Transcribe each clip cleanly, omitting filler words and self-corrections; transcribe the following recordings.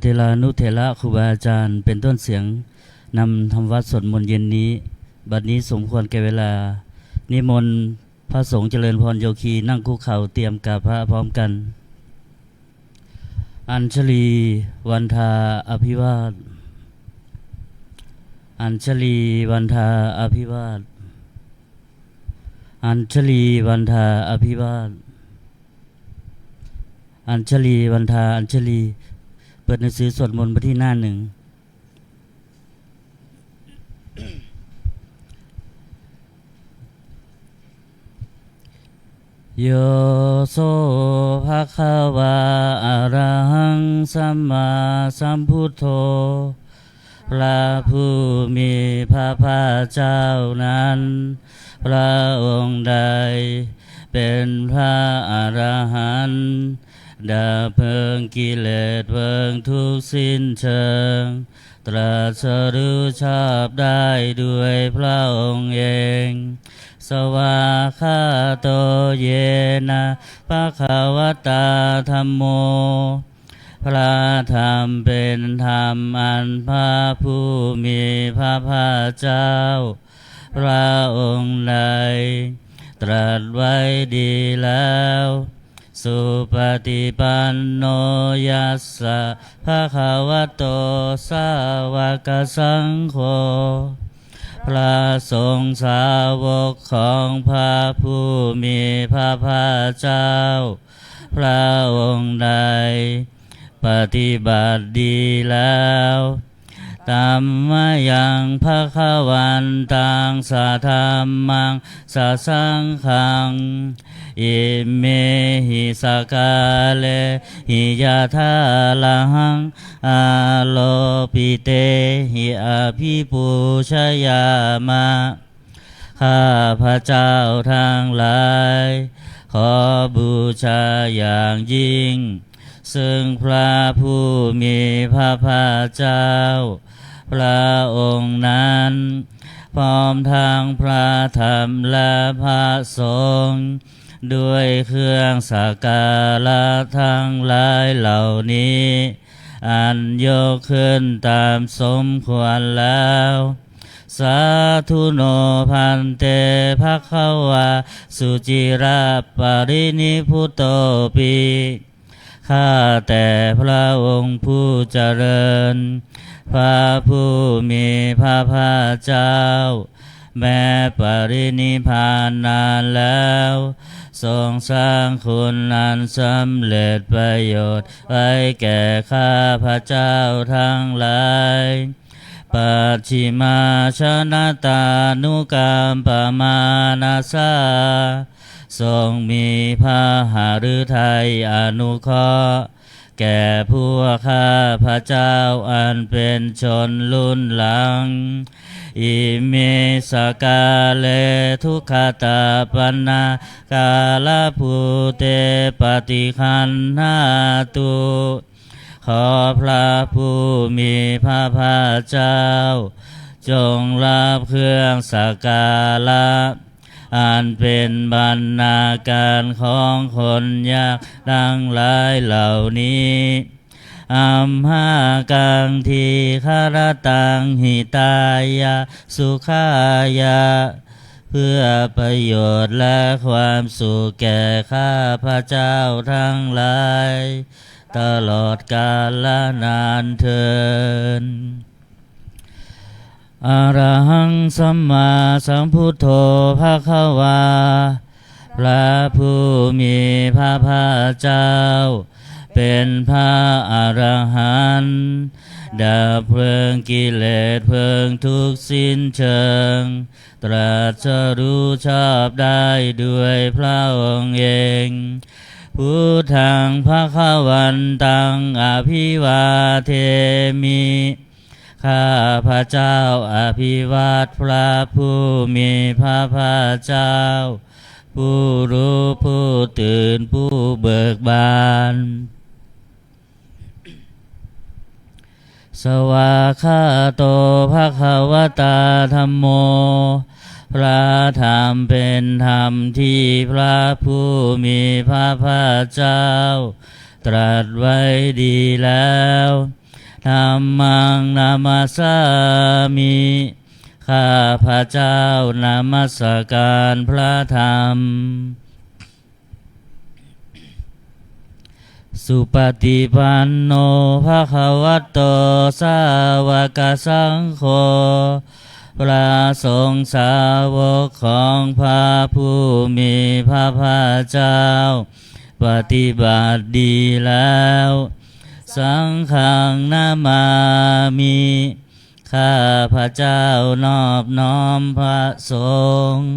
เทลานุเทระครูบาอาจารย์เป็นต้นเสียงนำทำวัดสวดมนต์เย็นนี้บัดนี้สมควรแก่เวลานิมนต์พระสงฆ์เจริญพรโยคีนั่งคุกเข่าเตรียมกราบพระพร้อมกันอัญชลีวันทาอภิวาทอัญชลีวันทาอภิวาทอัญชลีวันทาอภิวาทอัญชลีวันทาอัญชลีเปิดหนังสือสวดมนต์ไปที่หน้าหนึ่งโยโสภะคะวะอะระหังสัมมาสัมพุทโธพระผู้มีพระภาคเจ้านั้นพระองค์ใดเป็นพระอรหันต์ดับเพลิงกิเลสเพลิงทุกสิ้นเชิงตรัสรู้ชอบได้ด้วยพระองค์เองสวากขาโตเยนะภะคะวตาธัมโมพระธรรมเป็นธรรมอันพระผู้มีพระภาคเจ้าพระองค์ใดตรัสไว้ดีแล้วสุปฏิปันโนยัสสะภะคะวะโตสาวกสังโฆพระสงฆ์สาวกของพระผู้มีพระภาคเจ้าพระองค์ใดปฏิบัติดีแล้วตัมมายังภะคะวันตังสะธัมมังสะสังฆังอิเมหิสกาเลหิยะทาลังอาโลปิเตหิอภิปูชยามะข้าพระเจ้าทั้งหลายขอบูชาอย่างยิ่งซึ่งพระผู้มีพระภาคเจ้าพระองค์นั้นพร้อมทางพระธรรมและพระสงฆ์ด้วยเครื่องสักการะทั้งหลายเหล่านี้อันยกขึ้นตามสมควรแล้วสาธุโนพันเตภคะวะสุจิราปรินิพุตโตปิข้าแต่พระองค์ผู้เจริญพระผู้มีพระภาคเจ้าแม้ปรินิพพานนานแล้วทรงสร้างคุณอันสำเร็จประโยชน์ไว้แก่ข้าพระเจ้าทั้งหลายปัจฉิมาชนะตานุกรรมปมานาสาทรงมีพระหฤทัยอนุเคราะห์แก่พวกข้าพระเจ้าอันเป็นชนรุ่นหลังอิเมสกาเลทุกขตาปันนากาลภูเตปฏิคันหาตุขอพระผู้มีพระภาคเจ้าจงรับเครื่องสักการะอันเป็นบรรณาการของคนยากดังหลายเหล่านี้อัมหากังทีคารตังหิตายะสุขายะเพื่อประโยชน์และความสุขแก่ข้าพระเจ้าทั้งหลายตลอดกาลนานเทอญอะระหังสัมมาสัมพุทโธภะคะวาพระผู้มีพระภาคเจ้าเป็นพระอรหันต์ดับเพลิงกิเลสเพลิงทุกสิ้นเชิงตรัสรู้ชอบได้ด้วยพระองค์เองพุทธังภะคะวันตังอภิวาเทมิข้าพระเจ้าอภิวาทพระผู้มีพระภาคเจ้าผู้รู้ผู้ตื่นผู้เบิกบานสวากขาโตภะคะวตาธัมโมพระธรรมเป็นธรรมที่พระผู้มีพระภาคเจ้าตรัสไว้ดีแล้ว ธัมมังนามัสสามิข้าพระเจ้านมัสการพระธรรมสุปฏิปันโนภะคะวะโตสาวกสังโฆพระสงฆ์สาวกของพระผู้มีพระภาคเจ้าปฏิบัติดีแล้วสังฆังนามามิข้าพระเจ้านอบน้อมพระสงฆ์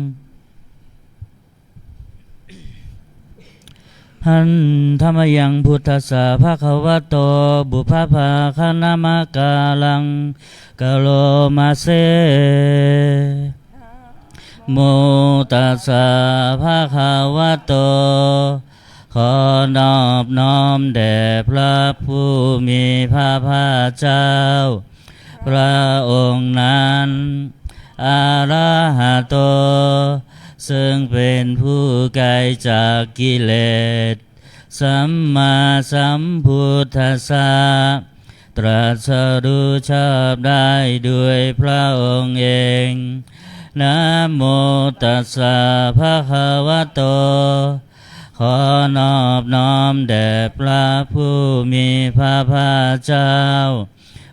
หันธรรมยังพุทธัสสะภะคะวะโตบุพภาคณามกาลังกะโลมาเสโมตัสสะภะคะวะโตขอนอบน้อมแด่พระผู้มีพระภาคเจ้าพระองค์นั้นอะระหะโตซึ่งเป็นผู้ไกลจากกิเลสสัมมาสัมพุทธัสสะตรัสรู้ชอบได้ด้วยพระองค์เองนะโมตัสสะภะคะวะโตขอนอบน้อมแด่พระผู้มีพระภาคเจ้า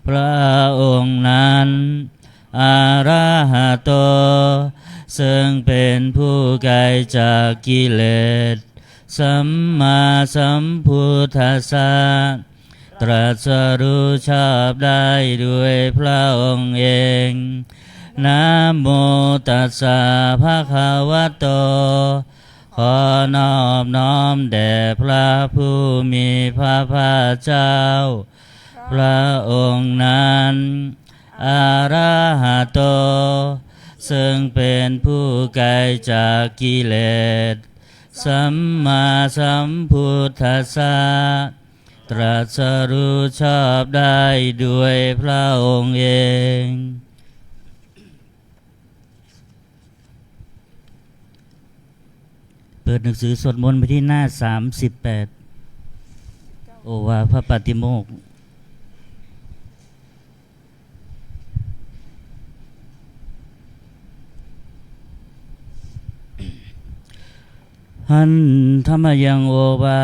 พระองค์นั้นอะระหะโตซึ่งเป็นผู้ไกลจากกิเลสสัมมาสัมพุทธัสสะตรัสรู้ชอบได้ด้วยพระองค์เองนะโมตัสสะภะคะวะโตขอนอบน้อมแด่พระผู้มีพระภาคเจ้าพระองค์นั้นอะระหะโตซึ่งเป็นผู้ไกลจากกิเลสสัมมาสัมพุทธัสสะตรัสรู้ชอบได้ด้วยพระองค์เองเปิดหนังสือสวดมนต์ไปที่หน้า38โอวาทพระปฏิโมกข์หันธรรมยังโอวา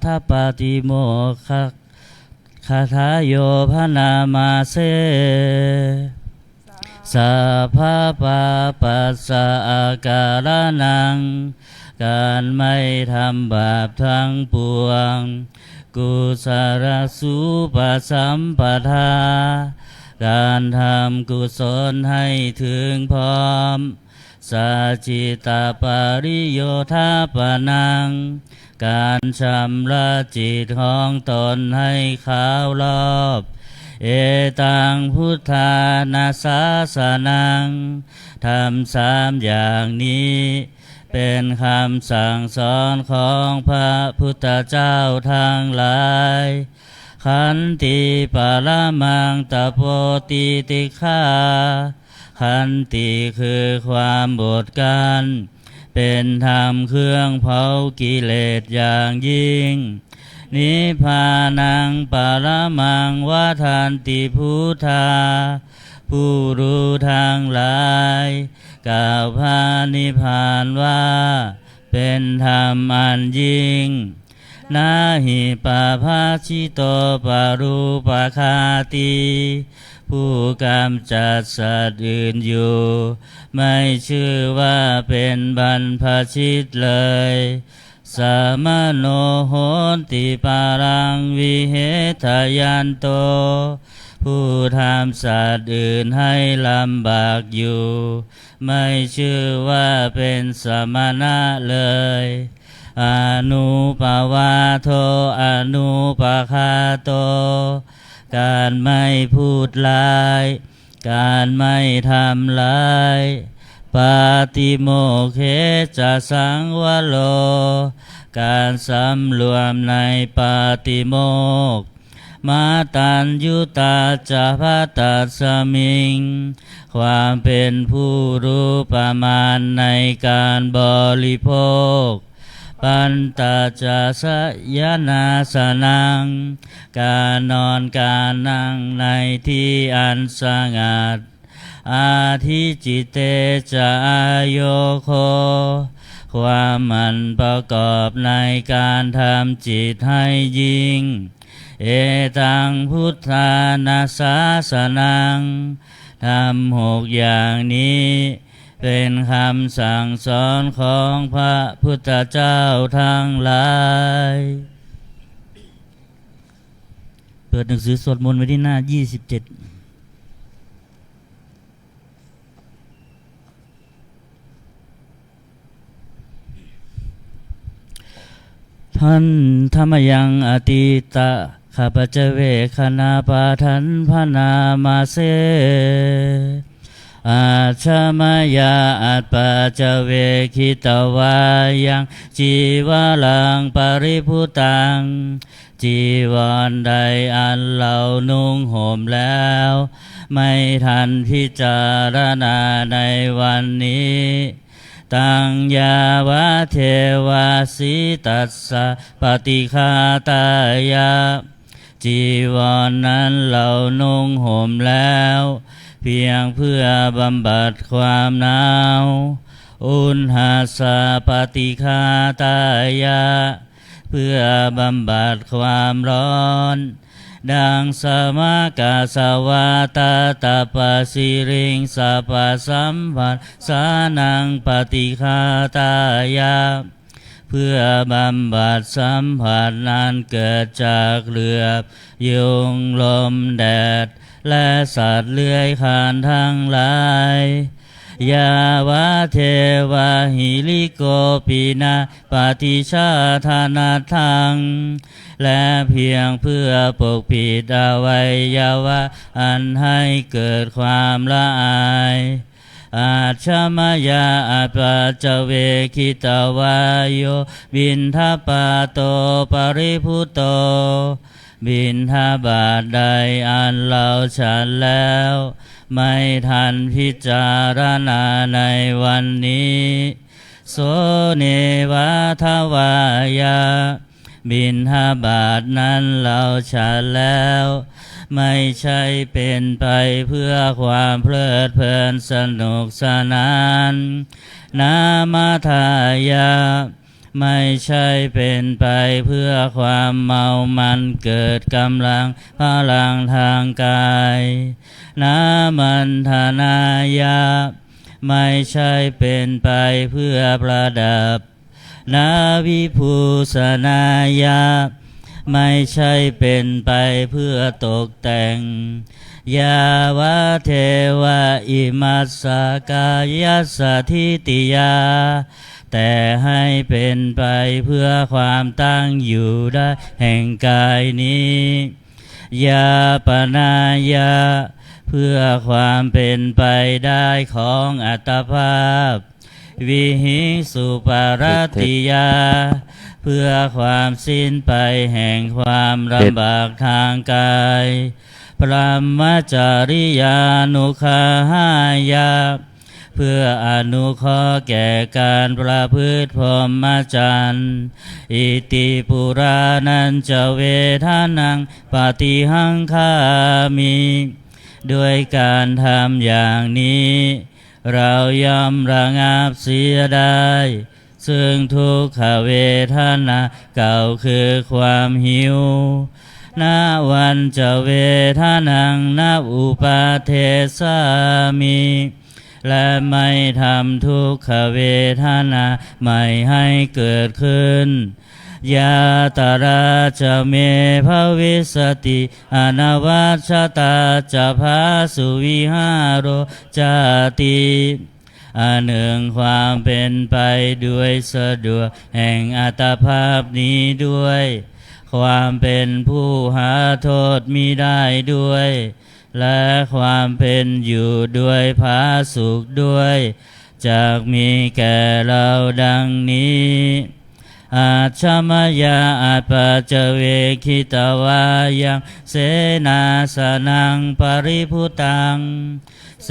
ทปาติโมกขคาถาโยพนามาเสสัพพะปาปัสสะอาการนังการไม่ทำบาปทั้งปวงกุศลสุปสัมปทาการทำกุศลให้ถึงพร้อมสัจจิตาปริโยธาปนังการชำระจิตของตนให้ขาวรอบเอตังพุทธานาสาสนังทำ3อย่างนี้เป็นคำสั่งสอนของพระพุทธเจ้าทั้งหลายขันติปรมังตโปติติฆาขันติคือความอดกลั้นเป็นธรรมเครื่องเผากิเลสอย่างยิ่งนิพพานังปรมังวาทันติพุทธาผู้รู้ทั้งหลายกล่าวพระนิพพานว่าเป็นธรรมอันยิ่งนาหิปาภาชิโตปารูปคาติผู้กำจัดสัตว์อื่นอยู่ไม่ชื่อว่าเป็นบรรพชิตเลยสามโนโหติปารังวิเหทยันโตผู้ทำสัตว์อื่นให้ลำบากอยู่ไม่ชื่อว่าเป็นสมณะเลยอนุปวาโทอนุปคาโตการไม่พูดร้ายการไม่ทำร้ายปาติโมกเขจะสังวโลการสำรวมในปาติโมกข์มาตัญยุตาจะพัตตัสมิงความเป็นผู้รู้ประมาณในการบริโภค ปันตาจาสยนาสนังการนอนการนั่งในที่อันสงัดอาทิจิเตจะโยโคความมันประกอบในการทำจิตให้ยิ่งเอตังพุทธานาสาสนังทำ6อย่างนี้เป็นคำสั่งสอนของพระพุทธเจ้าทั้งหลายเปิดหนังสือสวดมนต์ไว้ที่หน้า27ท่านธรรมยังอติตะข้าพเจ้าเวคณาปาทันพนามาเสอาชมายาอัตปาจเวคิตวายังจีวาลังปริพุตังจีวรใดอันเรานุ่งห่มแล้วไม่ทันพิจารณาในวันนี้ตังยาวะเทวาสิตัสสะปฏิฆาตายะจีวรนั้นเรานุ่งห่มแล้วเพียงเพื่อบำบัดความหนาวอุณหาสะปฏิฆาตายะเพื่อบำบัดความร้อนดังสมากาสวาตาตาปสิริงสัพพสัมผัสสานังปฏิฆาตายะเพื่อบำบัดสัมผัสนั้นเกิดจากเหลือบยุงลมแดดและสัตว์เลื้อยคลานทั้งหลายยาวะเทวะหิลิโกปินาปฏิชาธานาทังและเพียงเพื่อปกปิดอวัยวะอันให้เกิดความละอายอาชมายาอัปปาจเวคิตวายโยบินทปาโตปริพุโตบิณฑบาตใดอันเราฉันแล้วไม่ทันพิจารณาในวันนี้โสเนวะทวายาบิณฑบาตนั้นเราฉันแล้วไม่ใช่เป็นไปเพื่อความเพลิดเพลินสนุกสนานนามาทายาไม่ใช่เป็นไปเพื่อความเมามันเกิดกำลังพลังทางกายนามันธนายาไม่ใช่เป็นไปเพื่อประดับนาวิภูสนายาไม่ใช่เป็นไปเพื่อตกแต่งยาวะเทวะอิมัสสกายสถิติยาแต่ให้เป็นไปเพื่อความตั้งอยู่ได้แห่งกายนี้ยาปนายาเพื่อความเป็นไปได้ของอัตภาพวิหิสุปารติยาเพื่อความสิ้นไปแห่งความลำบากทางกายพระมจาริยานุคาหายาเพื่ออนุเคราะห์แก่การประพฤติพรหมจรรย์อิติปุรานันจะเวทานังปฏิหังคามิด้วยการทำอย่างนี้เราย่อมระงับเสียได้ซึ่งทุกขเวทนาเก่าคือความหิวนาวันจะเวทานังนับอุปาเทสามิและไม่ทำทุกขเวทนาไม่ให้เกิดขึ้นยาตราจะเมภวิสติอนวัชตาจะภาสุวิหารโรจาติอันหนึ่งความเป็นไปด้วยสะดวกแห่งอัตภาพนี้ด้วยความเป็นผู้หาโทษมิได้ด้วยและความเป็นอยู่ด้วยผาสุขด้วยจากมีแก่เราดังนี้อาชมายาอัปปาจเวคิตวายังเสนาสนังปริพุตังเส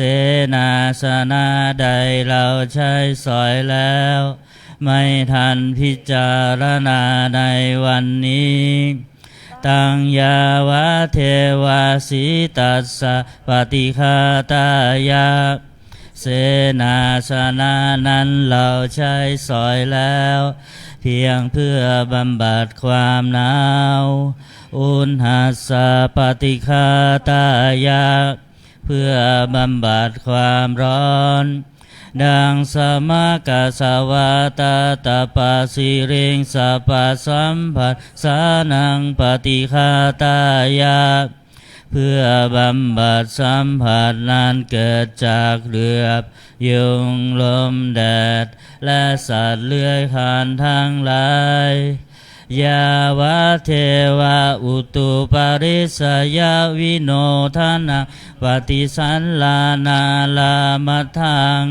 นาสนะใดเราใช้สอยแล้ว ไม่ทันพิจารณาในวันนี้ตังยาวะเทวาสิตัสสะปฏิฆาตายะเสนาสนะนั้นเราใช้สอยแล้วเพียงเพื่อบำบัดความหนาวอุณหัสสะปฏิฆาตายะเพื่อบำบัดความร้อนดังสมกสวาตาตปาสิริงสัพพสัมผัสสานังปฏิฆาตายะเพื่อบำบัดสัมผัสนั้นเกิดจากเหลือบยุงลมแดดและสัตว์เลื้อยคลานทั้งหลายยาวะเทวะอุตุปาริสยวิโนทานังปฏิสันลานาลามัทธัง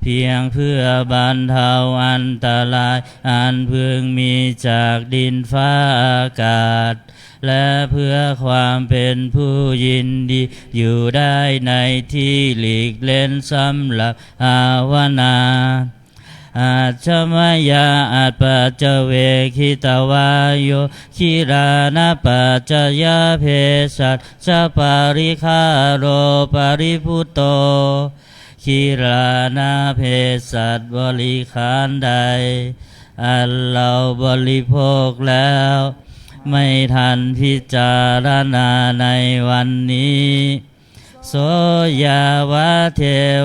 เพียงเพื่อบรรเทาอันตรายอันพึงมีจากดินฟ้าอากาศและเพื่อความเป็นผู้ยินดีอยู่ได้ในที่หลีกเล่นสำหรับภาวนาอาชมยาอัปปัจเวคิตวายโยคิรานะปัจจยาเพสัชะปาริคาโรปาริพุตโตคิรานะเพสัชบริขารใดอันเราบริโภคแล้วไม่ทันพิจารณาในวันนี้โสยาวะเท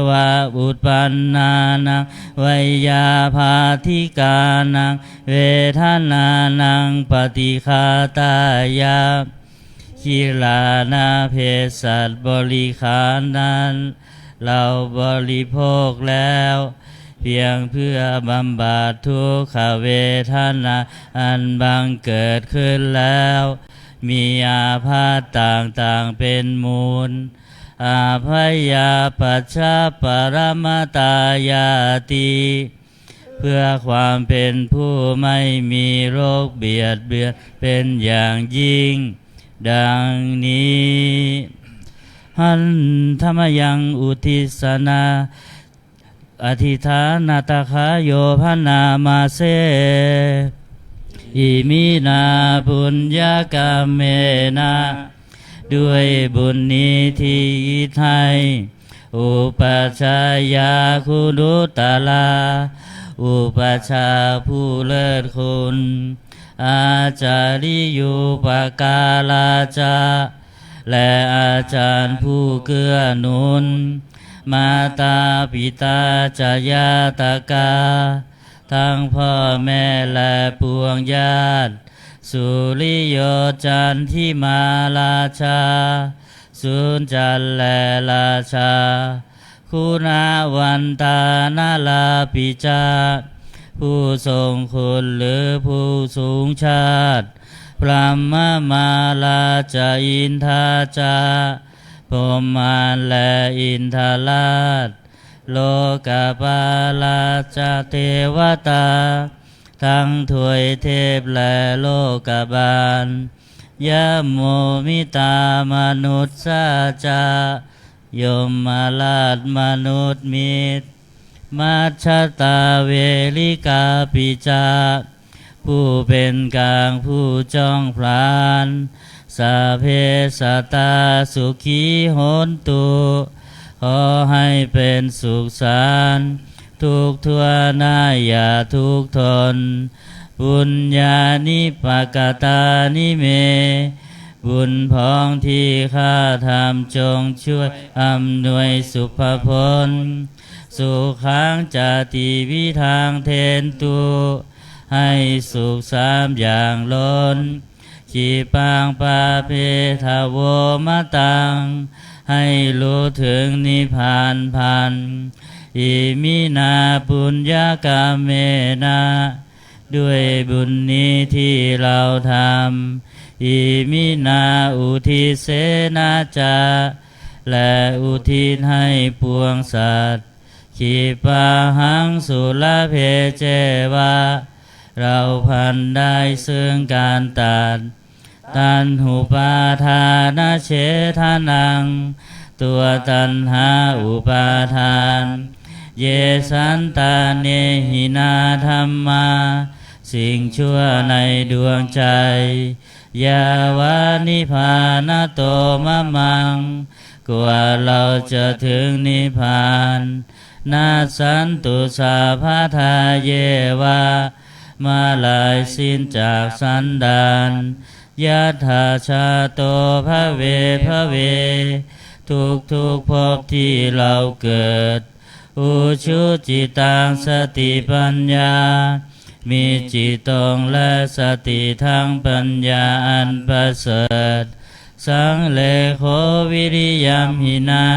วะอุปปันนานังวิยาภาธิกานังเวทนานังปฏิฆาตายะคิลานาเพสัชบริขารนั้นเราบริโภคแล้วเพียงเพื่อบำบัดทุกขเวทนาอันบังเกิดขึ้นแล้วมีอาพาธต่างๆเป็นมูลอาภยาปัจฉาปรมาตายาติเพื่อความเป็นผู้ไม่มีโรคเบียดเบียนเป็นอย่างยิ่งดังนี้หันธรรมยังอุทิสนาอธิฐานาตคาโยภนามาเสอิมินาปุญญากรรมเมนะด้วยบุญนี้ที่ไทยอุปชายาคุณุตลาอุปชาผู้เลิศคุณอาจาริยุปการาจาและอาจารย์ผู้เกื้อหนุนมาตาปิตาจายาตกาทั้งพ่อแม่และปวงญาติสุริโยจันทิมาราชาสุนจันและราชาคุณาวันตานาลาปิจาผู้ทรงคุณหรือผู้สูงชาติพระมมาลาจาอินทาจาพรหมานและอินทราชโลกปาลาจาเทวตาทั้งถวยเทพและโลกบาลยะโมมิตามนุษย์สาจายมมาลาชมนุษย์มิตรมัชฌตาเวลิกาปิจาผู้เป็นกลางผู้จ้องพลานสาเพสัตตาสุขีโหนตุขอให้เป็นสุขสันต์ทุกทั่วหน้าอย่าทุกทนบุญญาณิปกตานิเมบุญพ้องที่ข้าทำจงช่วยอำนวยสุภพลสุขังจาติวิทางเทนตุให้สุขสามอย่างล้นขีปังปาเพทาโวมะตังให้รู้ถึงนิพพานพันอิมินาปุญญากรรมเมนะด้วยบุญนี้ที่เราทำอิมินาอุทิเสนาจาและอุทิศให้ปวงสัตว์ขีปาหังสุลเพเจวะเราพันได้ซึ่งการตันหุปาทานาเฉทานังตัวตัณหาอุปาทาน เยสันตาเนหินาธรรมาสิ่งชั่วในดวงใจยาวานิพานโตมะมังกว่าเราจะถึงนิพพานนาสันตุสาภาทาเยวามาลายสิ้นจากสันดานยะถาชาโตภะเวภะเวทุกภพที่เราเกิดอุชุจิตังสติปัญญามีจิตตรงและสติทั้งปัญญาอันประเสริฐสังเลโควิริยมหินา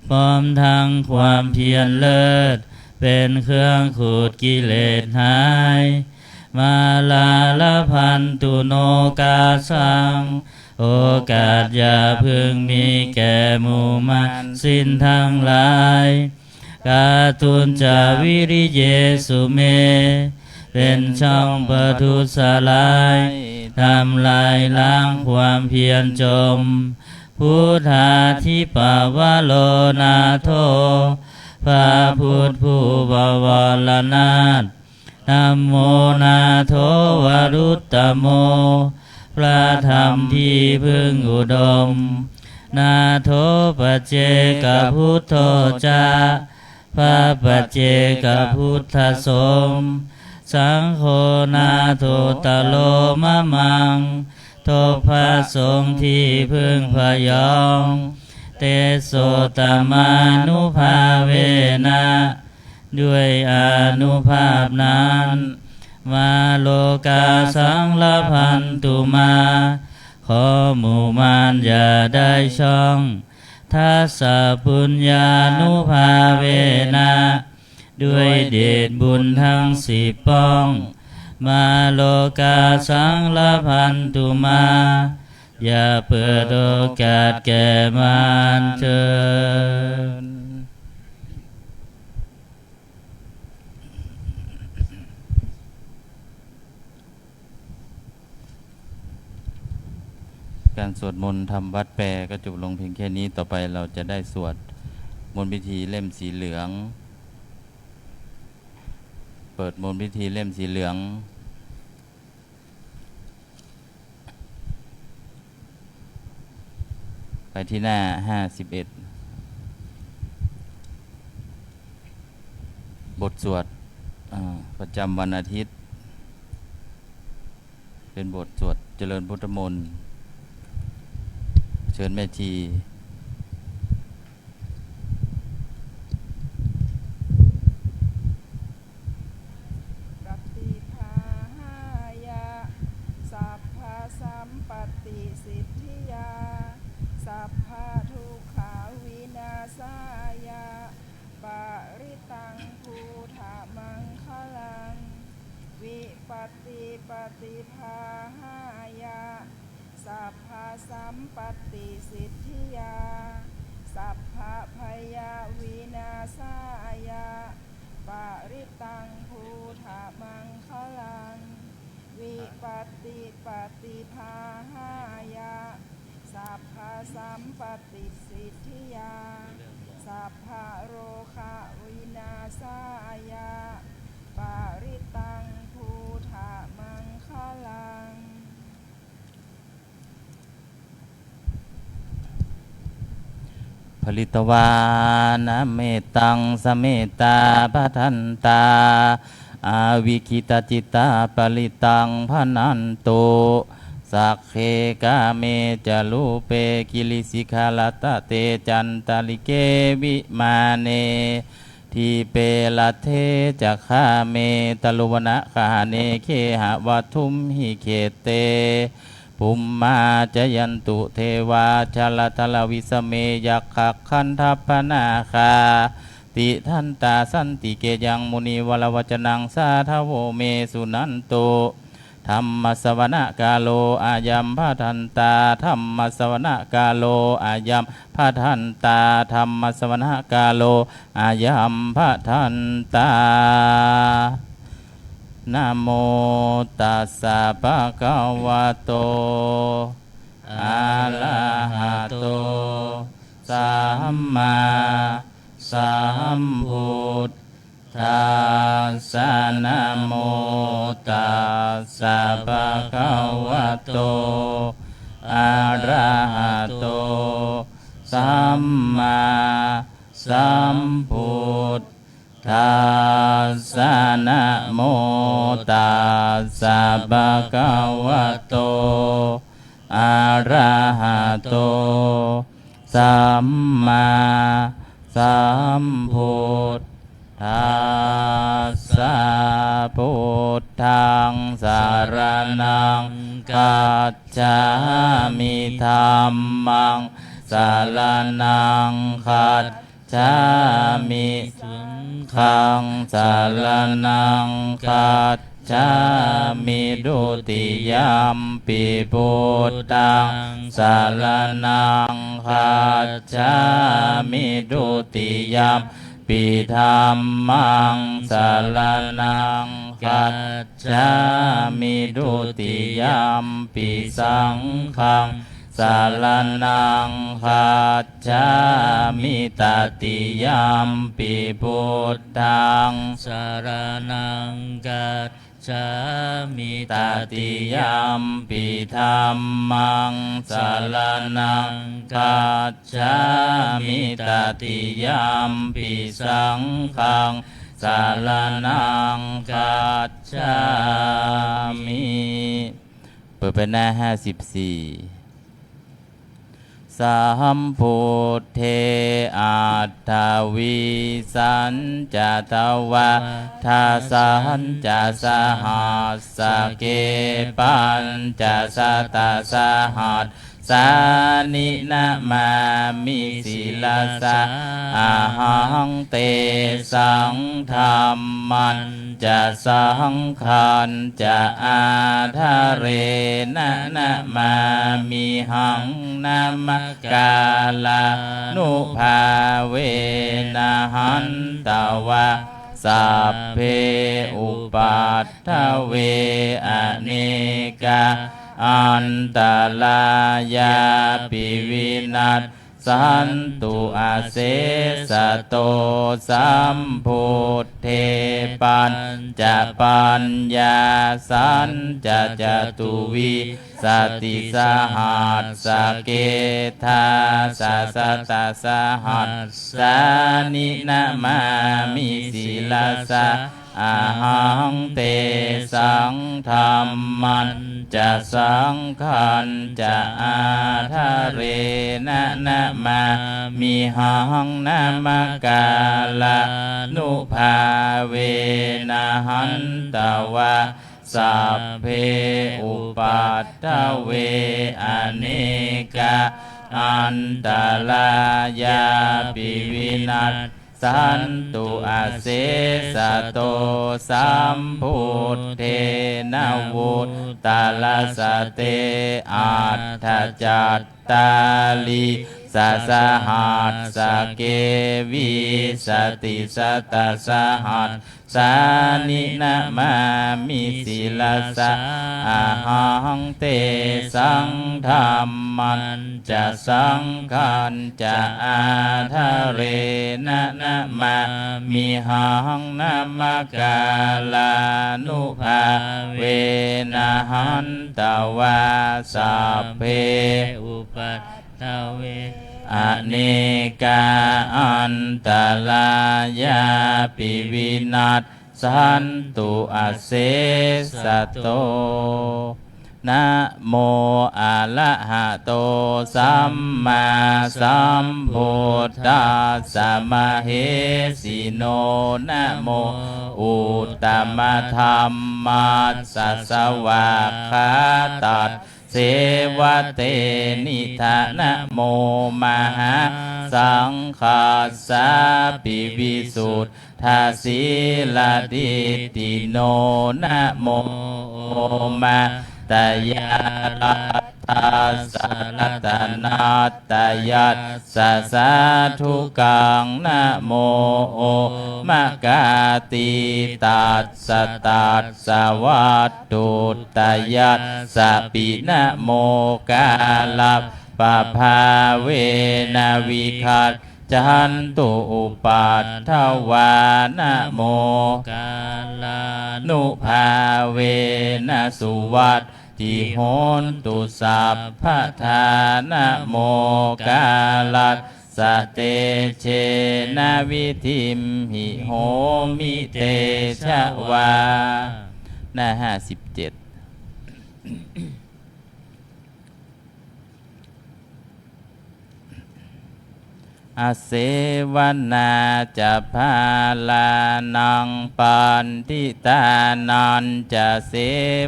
พร้อมทั้งความเพียรเลิศเป็นเครื่องขูดกิเลสหายมาลาละพันตุโนกาสังโอกาสอย่าพึงมีแก่หมู่มารสิ้นทั้งหลายกาตุนจาวิริเยสุเมเป็นช่องประทุษร้ายทำลายล้างความเพียรจมพุทธาธิปาวโลนาโทพระพุทธผู้บวรนาถธัมโมนาโทวรุตตโมพระธรรมที่พึงอุดมนาโทปัจเจกพุทโธจาพระปัจเจกพุทธสงฆ์สังโฆนาโทตโลมะมังโทพระสงฆ์ที่พึงพยองเตโสตมานุภาเวนะด้วยอานุภาพนั้นมาโลกาสังละพันตุมาขอหมู่มารอย่าได้ช่องทัสสะปุญญานุภาเวนะด้วยเดชบุญทั้งสิบป้องมาโลกาสังละพันตุมาอย่าเปิดโอกาสแก่มารเถิดการสวดมนต์ทำวัดแปรก็จบลงเพียงแค่นี้ต่อไปเราจะได้สวดมนต์พิธีเล่มสีเหลืองเปิดมนต์พิธีเล่มสีเหลืองไปที่หน้า51บทสวดประจำวันอาทิตย์เป็นบทสวดเจริญพุทธมนต์เชิญแม่ชีปฏิภาหายะสัพพะสัมปติสิทธิยาสัพพะทุกขาวินาศายะปริตังภูถามังคลังวิปติปฏิภาหายะสัพพะสัมปติสิทธิยาสัพพะพยาวินาศายะปริตังภูถามังคลังวิปติปฏิภาหายะสัพพะสัมปติสิทธิยาสัพพะโรคะวินาศายะปริตังภูถามังคลังผลิตวานะเมตังสเมตาปทันตาอาวิคิตจิตตาปลิตังพนันโตสักเคกาเมจลูเปกิลิสิกาลตะเตจันตาลิเกวิมาเนทีเปลเทจักขาเมตลุวนะคาเนเคหะวัทุมหิเขเตปุมมาจยันตุเทวาชลทลวิสเมยักขคันทัพนาคาติทันตาสันติเกยังมุนีวลวจนังสาทโวเมสุนันโตธรรมสวนะกาโลอายัมพะทันตาธรรมสวนะกาโลอายัมพะทันตาธรรมสวนะกาโลอายัมพะทันตานะโมตัสสะภะคะวะโตอะระหะโตสัมมาส สัมพุทธัสสะนะโมตัสสะภะคะวะโตอะระหะโตสัมมาสัมพุทธัสสะนะโมตัสสะภะคะวะโตอะระหะโตสัมมาสัมพุทธัสสะพุทธังสรณังคัจฉามิธัมมังสรณังคัจฉามิสังฆังสรณังคัจฉามิดุติยัมปิพุทธังสรณังคัจฉามิดุติยัมปิธัมมังสรณังคัจฉามิดุติยัมปิสังฆังสรณังคัจฉามิตติยัมปิพุทธังสรณังคัจฉามิตติยัมปิธัมมังสรณังคัจฉามิตติยัมปิสังฆังสรณังคัจฉามิเปิดเป็นหน้า54สัมพุทเทอัตถวิสัญจตวะทาสัญจสหัสสเกปัญจสัตตสหัสสานินะมามิสิลาสะอาหังเตสังธรรมันจะสังขันจะอาทะเรนะนะมามิหังนะมะกาลานุภาเวนะหันตวะสัพเพอุปัฏฐเวอเนกาอันตรายาปิวินัสสันตุอาเสสะโตสัมพุทเทปัญจะปัญญาสันจะจตุวิสติสหัสสเกธาสัสตะสหัสสานินะมามิสิลาสะอาหังเตสังธรรมันจะสังขันจะอาทะเรนะนะมามิหังนะมะกาลานุภาเวนะหันตวะสัพเพอุปัฏฐเวอเนกาอันตรายาปิวินัสสันตุอาเสสะโตสัมพุทเทนะวุตตาลสเตอัตถจัตตาลิสสหัสสเกวิสติสัตตสหัสสานินะมามิสิลาสะอาหังเตสังธรรมันจะสังขันจะอาทะเรนะนะมามิหังนะมะกาลานุภาเวนะหันตวาสัพเพอุปัฏฐเวอเนกาอันตรายาปิวินัสสันตุอาเสสะโตนะโมอะระหะโตสัมมาสัมพุทธัสสะมะเหสิโนนะโมอุตตมะธัมมัสสะสวากขาตัสเสวะเตนิธานะโมมหาสังฆัสสะปิวิสุทธาสีลาดิติโนนะโมมะตยาลัตตาสารตนาตยัสสะสาธุกังนะโมมะกาติตัสสะตัสสะวัตถุตยัสสะปินะโมกาลัปปภาเวนะวิคัต จันตุอุปัฏฐวานะโม กาลา นุภาเวนะสุวัตติโหนตุสัพพทานะโมกาลัสสะเตเชนะวิธิมหิโหมิเตชะวาหน้า57อาเสวนาจะพาลานังปันทิตานันจะเส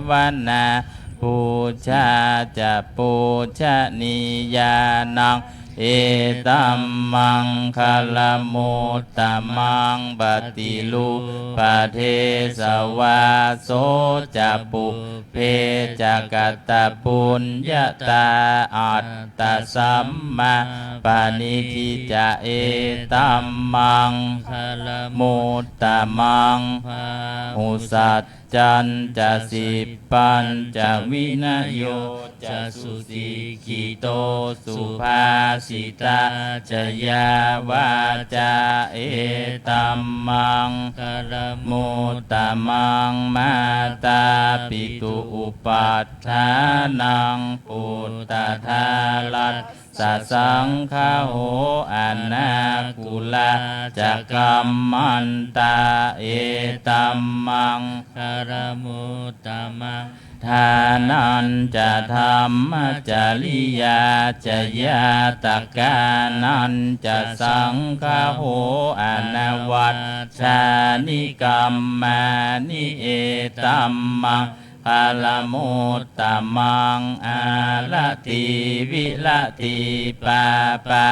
วนาปูชาจะปูชนียานังเอตัมมังคลมุตตมังปฏิลูปะเทสวาโสจะปุเพจะกัตตปุญญาตาอัตตสัมมาปานิทิจะเอตัมมัง คาล มุตตมัง ภา หุสัจจันจะสิปัญจะวินโยจะสุสิกิโตสุภาสิตาจะยาวาจาเอตัมมัง คาล มุตตมังมาตาปิตุอุปัฏฐานังปุตตะทาลัสสะสังฆาโหอนาคุลาจะกัมมันตาเอตัมมัง คารมุตตมัง ทานันจะธรรมจริยาจะยาตกานันจะสังฆาโหอนวัตชานิกรรมานิเอตัมมังคาลมุตตมังอาลติวิลติปาปา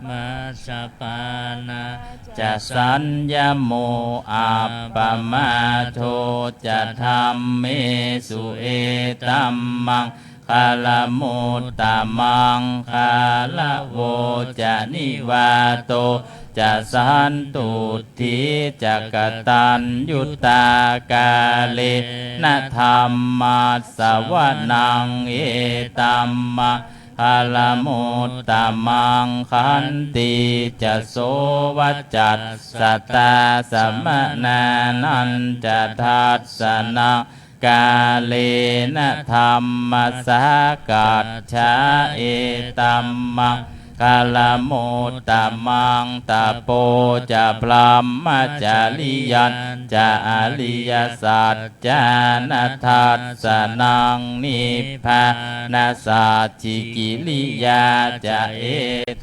มัสสะปานา จะสัญญโมอัปปมาโทจะธรรมเมสุเอตัมมังคาลมุตตมังคาลโวจะนิวาโตจะสันตุทิจะกตัญยุตากาเลนะธรรมัสสวนังเอตัมมังคาลมุตตมังขันติจะโสวัจจัตสัตตาสัมมนานันจะทัสสนังกาเลนะธรรมสากัจฉาเอตัมมังกาลมุตตมังตะโปจะพลัมมจาริยันจะอริยสัจจานัทธัสสนังนิพพานาสัจจิกิริยาจะเอ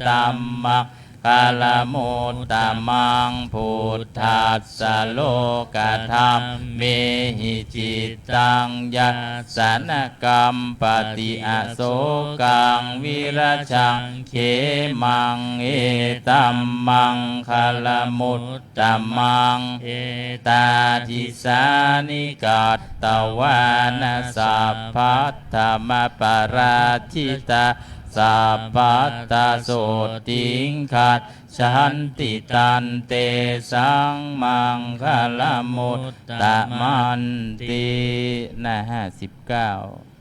ตัมมังกาลมุตตมังพุทธัสสะโลกธรรมเมหิจิตตังยัสสนกรรมปฏิอโศกังวิรัชังเขมังเอตัมมังคาลมุตตมังเอตาทิสานิกัตตวานาสัพพัทธมปาราชิตาสัพพัตตาโสติงขัดฉันติตันเตสังมังคลมุตตะมันติหน้า59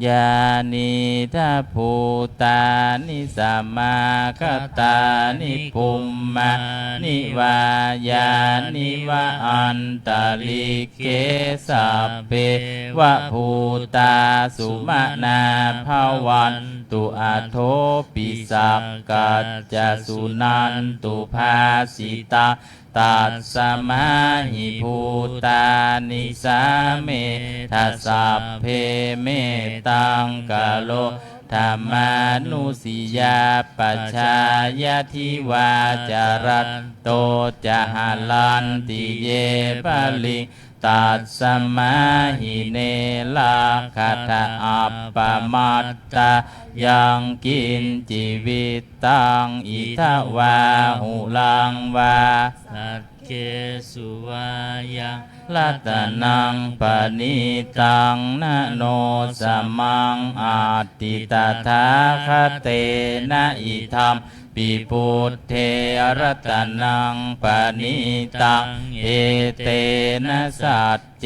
ยานิทัพภูตานิสัมมาคตานิภูมมานิวายานิวะอันตลิเกสัพเพวะภูตาสุมานาภวันตุอาโทปิสักกัจจสุนันตุภาสิตาตัสสมาหิภูตานิสาเมทัสสัพเพเมตังกะโลธรรมานุสิยาปัจฉายทิวาจารัตโตจะหาลันติเยปะลิตัสสมาหิเนลาคาถาอัปปมัตตายังกินจิวิตตังอิทวาหุลังวาสัตเกสุวายัง รัตนังปณิตังนะโนสมังอาติตถาคเตนะอิธัมปิปุตเทรัตนังปณิตังเอเตนะสัจเจ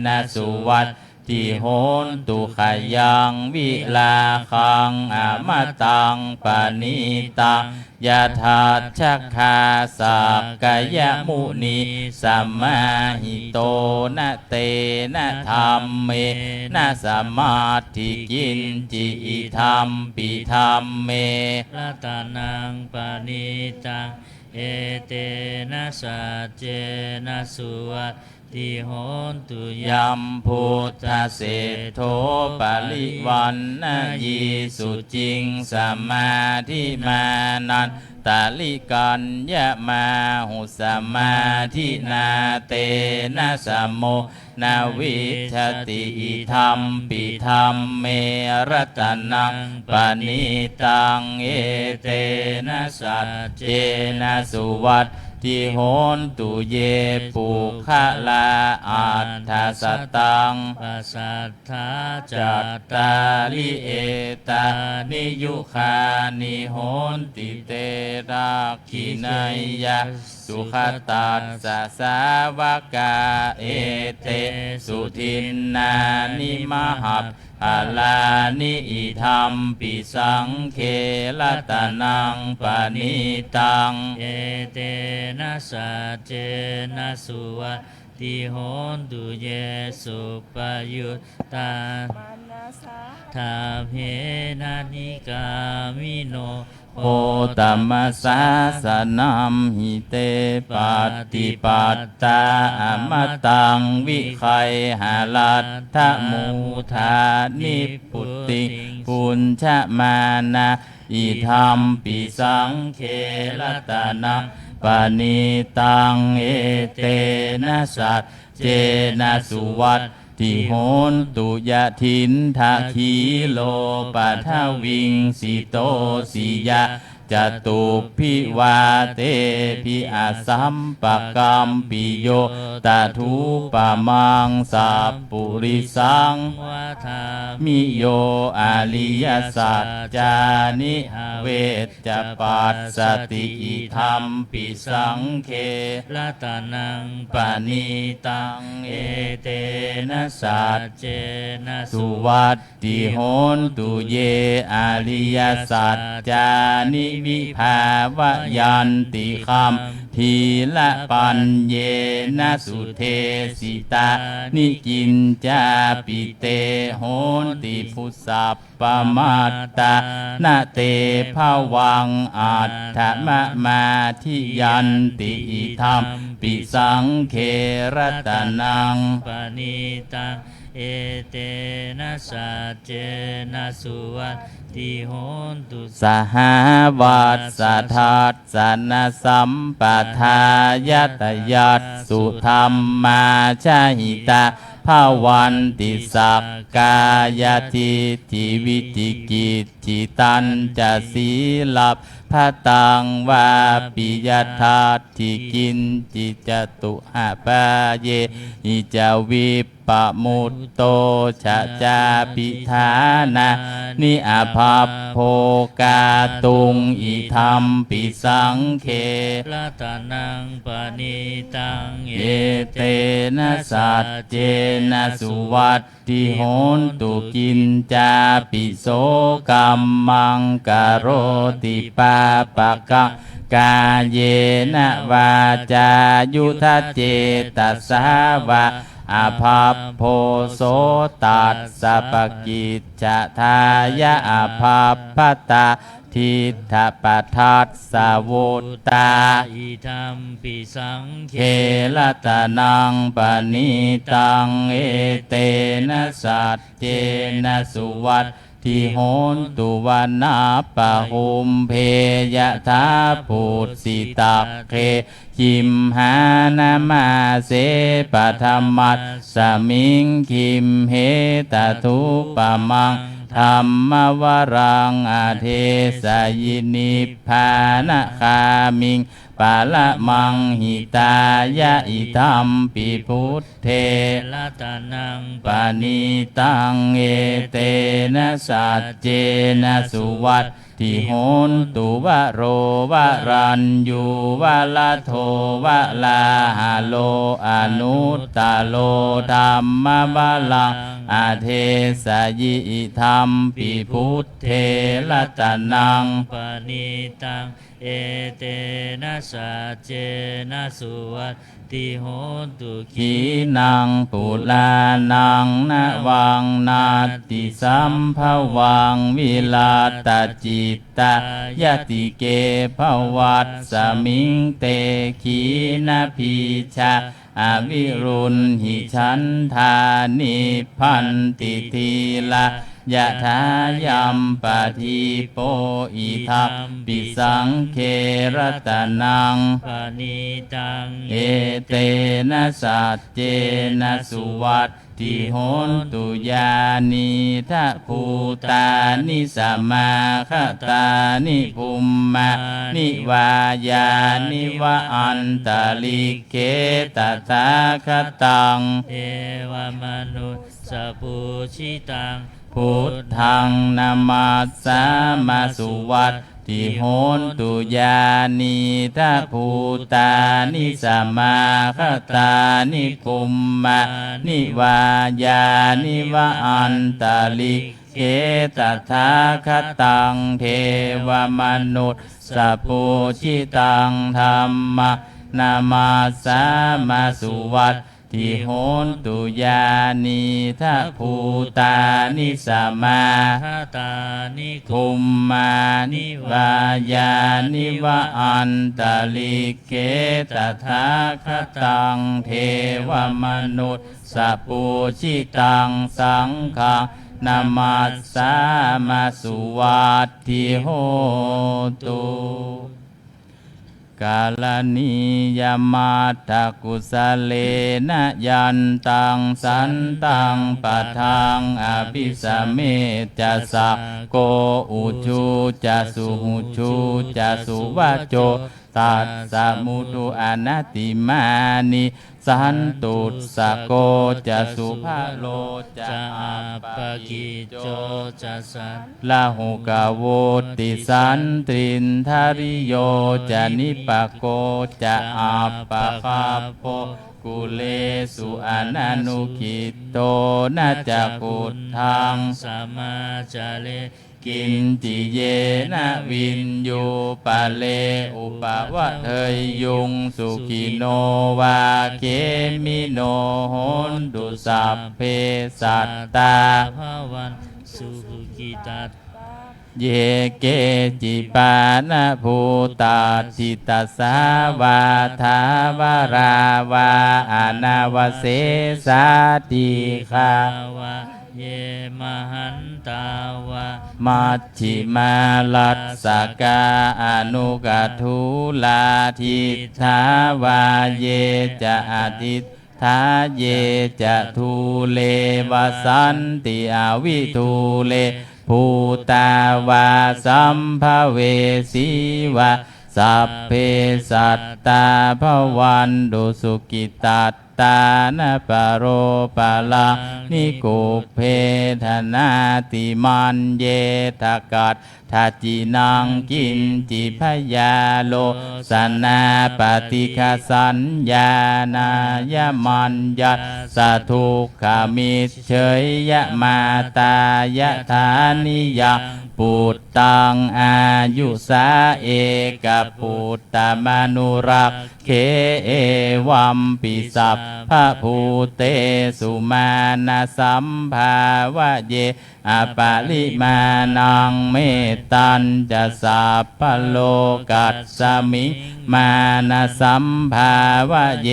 นะสุวัต ทิโหนตุขยังวิลาคังอมตังปณิตังยะถาชักคาสักกายมุนีสัมมาหิโตนะเตนะธรรมเมนะสมาธิกินจิอิธรรมปิธรรมเม รัตนังปณิตังเอเตนะสัจเจนะสุวัตติโหนตุยัมพุทธเศธโธปริวันนะยีสุจิงสมาธิมานันตาลิกันยะมาหุสมาธินาเตนะสัมโมนาวิชติอิธรรมปิธรรมเมรัตนังปณิตังเอเตนะสัจเจนะสุวัตติโหนตุเยปุคะลาอัตถสตังปัสสัทธาจัตตาลิเอตานิยุคานิโหนติเตระขินัยยะสุขตัสสะสาวกาเอเตสุทินนานิมหัพอาลานิอิธรรมปิสังเคละตะนังปณิตังเอเตนะสัจเจนะสุวัตติโหนตุเยสุปยุตตามานาสาทาเพนะนิกามิโนโอตัมมัสสะสนัมหิเตปัตติปัตตาอมตังวิไคหาลัตถมุธานิปุตติปุญชมานะอิธรรมปิสังเคละตะนังปณิตังเอเตนะสัจเจนะสุวัตติโหนตุยะทินทะคีโลปัทวิงสิโตสิยะจตุพิวาเตพิอาสัมปะกัมปิโยตทุปะมังสัพปุริสังวาทามิโยอาลิยสัจจานิเวจจะปัสสติอิธรรมปิสังเคละตานังปณิตังเอเตนะสัจเจนะสุวัตติโหนตุเยอาลิยสัจจานิวิภาวยันติคัมทีละปัญเยนะสุเทสิตานิกินจาปิเตโหนติพุสัพปมาตตานาเตภวังอัตถมะมาทิยันติอิธรรมปิสังเครัตนังปณิตังเอเตนะสัจเจนะสุวัตติโหนตุสหวัสสะทัสสะนะสัมปทายตยัสสุธรรมมาชาหิตาภาวันติสักกายทิทิวิจิกิจจิตันจะสีลับพะตังวาปิยทัตถิกินจิจตุหะปะเยอิจาวิปปะมุตโตชะจาปิธานานิอาภัพโภกาตุงอิธรรมปิสังเคละตานังปณิตังเอเตนะสัจเจนะสุวัตติโหนตุกินจาปิโสกัมมังกโรติปาปะกะกาเยนะวาจายุทธเจตสาวะอาภัพโพโสตัสสะปกิจจทายะอาภัพพตาทิฏฐปัฏฐัสสะวุตตาอิธรรมปิสังเคละตะนังปณิตังเอเตนะสัจเจนะสุวัตติโหนตุวันนาปะหุมเพยะทาปุตสิตักเคคิมหานามาเสปะธรรมัสสมิงคิมเหตทุปะมังธรรมวรังอาเทสยินิพพานะคามิงปาละมังหิตายะอิธรรมปิพุทเทละตานังปณิตังเอเตนะสัจเจนะสุวัตติโหนตุวะโรวะรันยูวะละโทวะลาหะโลอนุตตโลธัมมะบาลัง อาเทสยิธรรมปิพุทเทระตนังปณิตังเอเตนะสัจเจนะสุวัตติโหตุขีนังปุลานังนะวังนาติสัมภวังวิลาตจิตตายติเกภวัตสมิงเตขีนาพีชาอวิรุณหิฉันธานิพันติทีละยะถายัมปะทิโปอิทัปปิสังเครตนังปณิตังเอเตนะสัจเจนะสุวัตติโหนตุยานิทะภูตานิสัมมาคตานิภูมมานิวายานิวะอันตลิเกตตาคตังเอวมนุสสปุชิตังพุทธังนามัสสามาสุวัตติโหนตุยานิทะภูตานิสัมมาคตานิกุมมานิวายานิวะอันตลิเกตถาคตังเทวมนุสสปุชิตังธัมมนามัสสามาสุวัตติโหนตุยานิทะภูตานิสัมมาคตานิกุมมานิวายานิวะอันตลิเกตถาคตังเทวมนุสสปุชิตังสังฆังนามัสสามาสุวัตติโหตุกาลนิยมัตถกุสเลนะยันตังสันตังปะทังอภิสเมจะสักโกอุจูจะสุหุจูจะสุวะโจตัสสะมุตุอนัตติมานิสันตุสะโกจะสุภาโลจะอัปปกิโจจะสันลาหุกาโวติสันตรินทาริโยจะนิปโกจะอัปปะคาโปกุเลสุอนันุกิตโตนะจักขุทังสัมมาจาเลกินจิเยนะวินยูปะเลอุปวะเทยยุงสุขิโนวาเกมิโนโหนตุสัพเพสัตตาภวันสุขิตัสเยเกจิปานะภูตาจิตาสาวาทาวาราวาอนาวเสสาติคาวาเยมหันตาวะมัชฌิมาลัสสกาอนุกัทุลาทิทาวาเยจะอทิทาเยจะทูเลวสันติอวิทูเลภูตาวาสัมภเวสีวะสัพเพสัตตาภวันตุสุกิตัตตานะปะโรปะลานิกุเพธนาติมันเยทกัตทัจจินังกินจิพยาโลสนาปฏิฆสัญญานายมัญญาสทุกขามิเฉยยะมาตายะธานิยาปุตตังอายุสาเอกปุตตมนุรักเขเอวัมปิสัพพะภูเตสุมาณสัมภาวะเยอปาลิมานังเมตัญจะสัพพะโลกัสสมิมานะสัมภาวะเย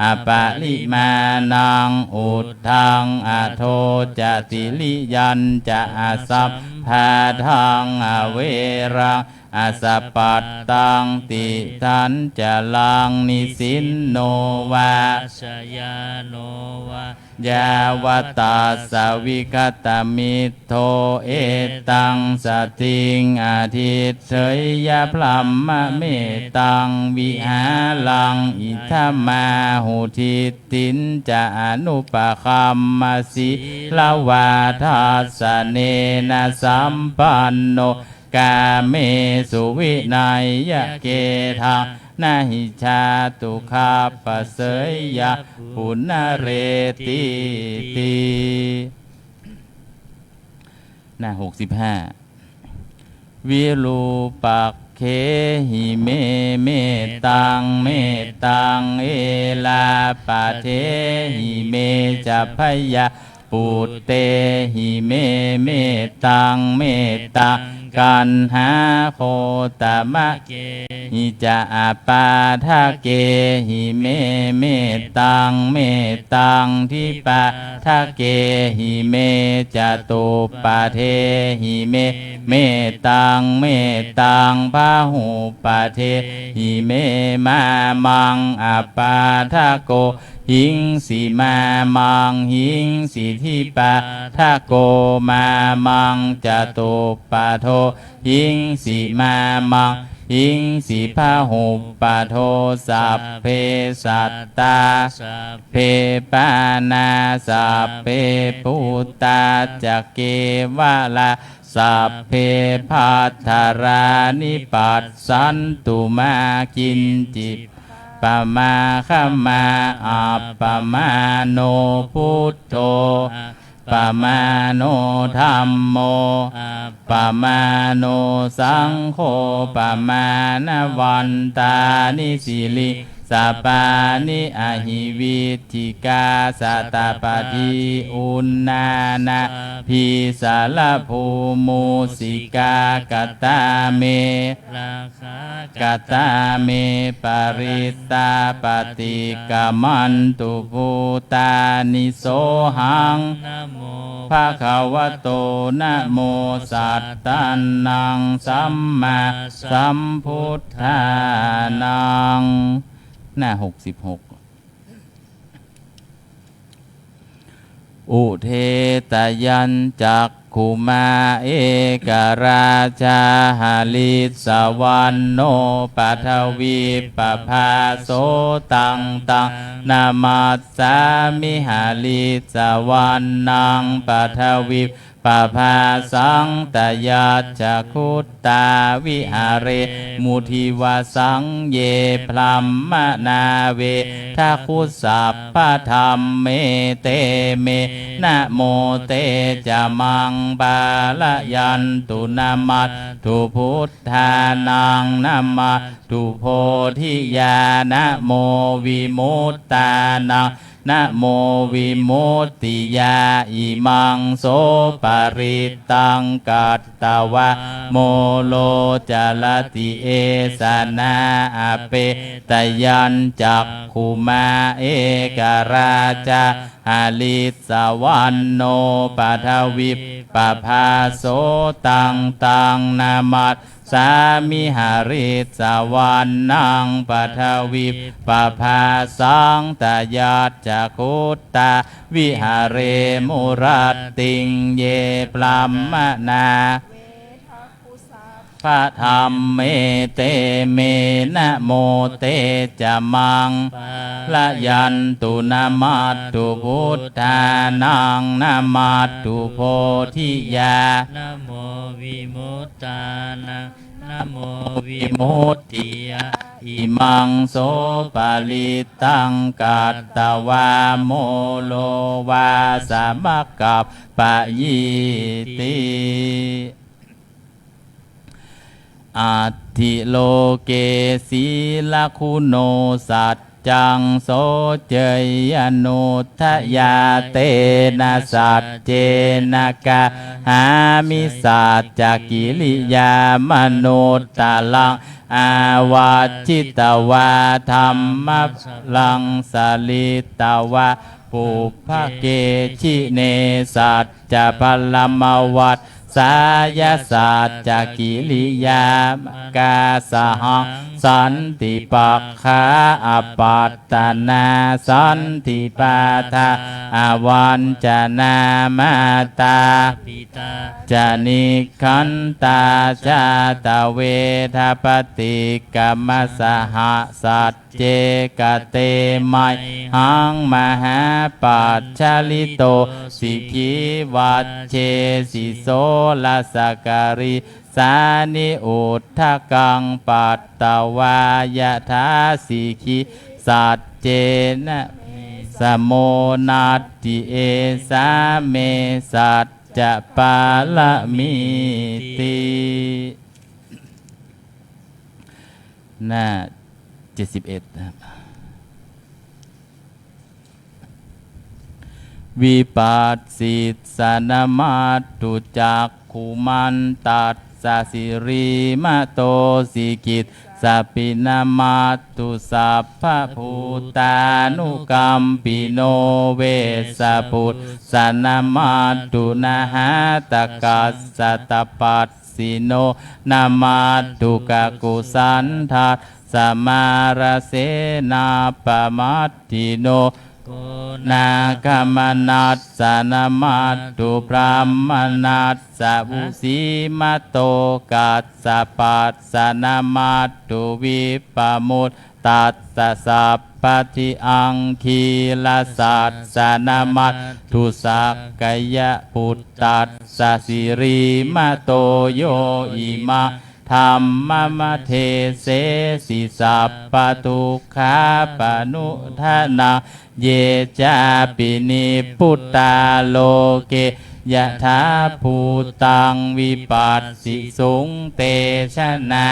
อปาลิมานังอุทธังอโทจะติลิยันจะอาสัพพาทังอเวรังอาสปัตตังติทันจะลังนิสินโนวาชยาโนวายาวตาสวิคตมิโทเอตังสติงอาทิตเฉยยะพลัมมะเมตังวิหาลังอิทัมมาหุทิตินจะอนุปคัมมสิลาวาทัสสะเนนะสัมปันโนกาเมสุวินัยยะเกทานาหิชาตุคาปะเสยยะปุณเรติติ หน้า65วิรูปักเขหิเมเมตังเมตังเอลาปะเทหิเมจะพยาปุตเตหิเมเมตังเมตังกันหาโคตมะเกหิจะอาปาทะเกหิเมเมตังเมตังทิปะทะเกหิเมจะตุปะเทหิเมเมตังเมตังพาหุปะเทหิเมมามังอาปาทะโกหิงสีมามังหิงสีทิปะทะโกมามังจะตุปะโทหิงสีมามังหิงสีพาหุปะโทสัพเพสัตตาสัพเพปานาสัพเพปุตตาจักเกวะลาสัพเพพัทธารานิปัสสันตุมากินจิปมาคัมมาอัปปมาโนพุทโธปมาโนธัมโมปมาโนสังโฆปมาณวันตานิสิลิสัปปานิอหิวิธิกาสัตตปฏิอุณนานาภิสารภูมุสิกากตาเมราคาก ตาเมปริตาปฏิกามันตุภูตานิโสหังนะโมภะคะวะโตนะโมสัตตันนังสัมมาสัมพุทธานังหน้า66อุเทตยัญจักขุมาเอกราชาหาลิสวันโนปัทวีปภาโสตังตังนามัสสามิหาลิสวันนังปัทวีปภาสังตยัจจคุตตาวิหาเรมุทิวาสังเยพลัมมนาเวทัคุสัพพะธรรมเมเตเมนะโมเตจะมังบาลยันตุนามัตถุพุทธานังนามัตถุโพธิญาณโมวิมุตตานังนะโมวิมุตติยาอิมังโสปาริตังกัตตวะโมโลจลติเอสนาอเปตยัญจักขุมาเอกราชาหาลิสวันโนปัทวิปภาโสตังตังนามัสสามิหาริสวันนังปัทวิปภาสังตยัจจคุตตาวิหาเรมุรัตติงเยปลัมมนาพระธรรมเมเตเมนะโมเตจะมังละยันตุนามัตตุพุทธานังนามัตตุโพธิยานะโมวิมุตตานังนะโมวิมุตติยาอิมังโสปาลิตังกัตตวาโมโลวาสามัคคัปปะยิติอัตถิโลเกศีลคุณโนสัจจังโสเจยนุทยาเตนะสัจเจนะกะหามิสัจจกิริยามนุตตะลังอาวาจิตวาธรรมลังสลิตวะปุพพเกชิเนสัจจะพลมวัตสายสัจจกิริยามกาสหังสันติปักขาอปัตตนาสันติปาทาอวันจนามาตาปิตาจานิคันตาชาตเวทปฏิกัมมสหสัจเจกเตมัยหังมหาปัจฉลิโตสิกิวัจเชสิโสลสการิสานิอุทธกังปัตตวายทาสิกิสัจเจนะสโมนัตติเอสาเมสัจจ จะปาละมิติหน้า71นะครับวิปัสสิสนามาตุจักขุมันตัสสะสิริมะโตสิกิตสัพพินามาตุสัพพะภูตานุกัมปิโนเวสะพุทธนามาตุนะหะตะกัสสะตะปัสสิโนนามาตุกะกุสันทัสสมาราเสนาปมัตติโนนาคามนัสสะนามาตุพรหมนัสสะอุสีมะโตกัสสะปัสสะนามาตุวิปมุตตัสสะสัพปฏิอังคีลสัสสะนามาตุสักกายะปุตตัสสะสิริมะโตโยอิมาธรรมมะเทเสสิสัพปทุกขาปนุทานาเยจาปินิพุตตาโลเกยะถาภูตังวิปัสสิสุงเตชะนา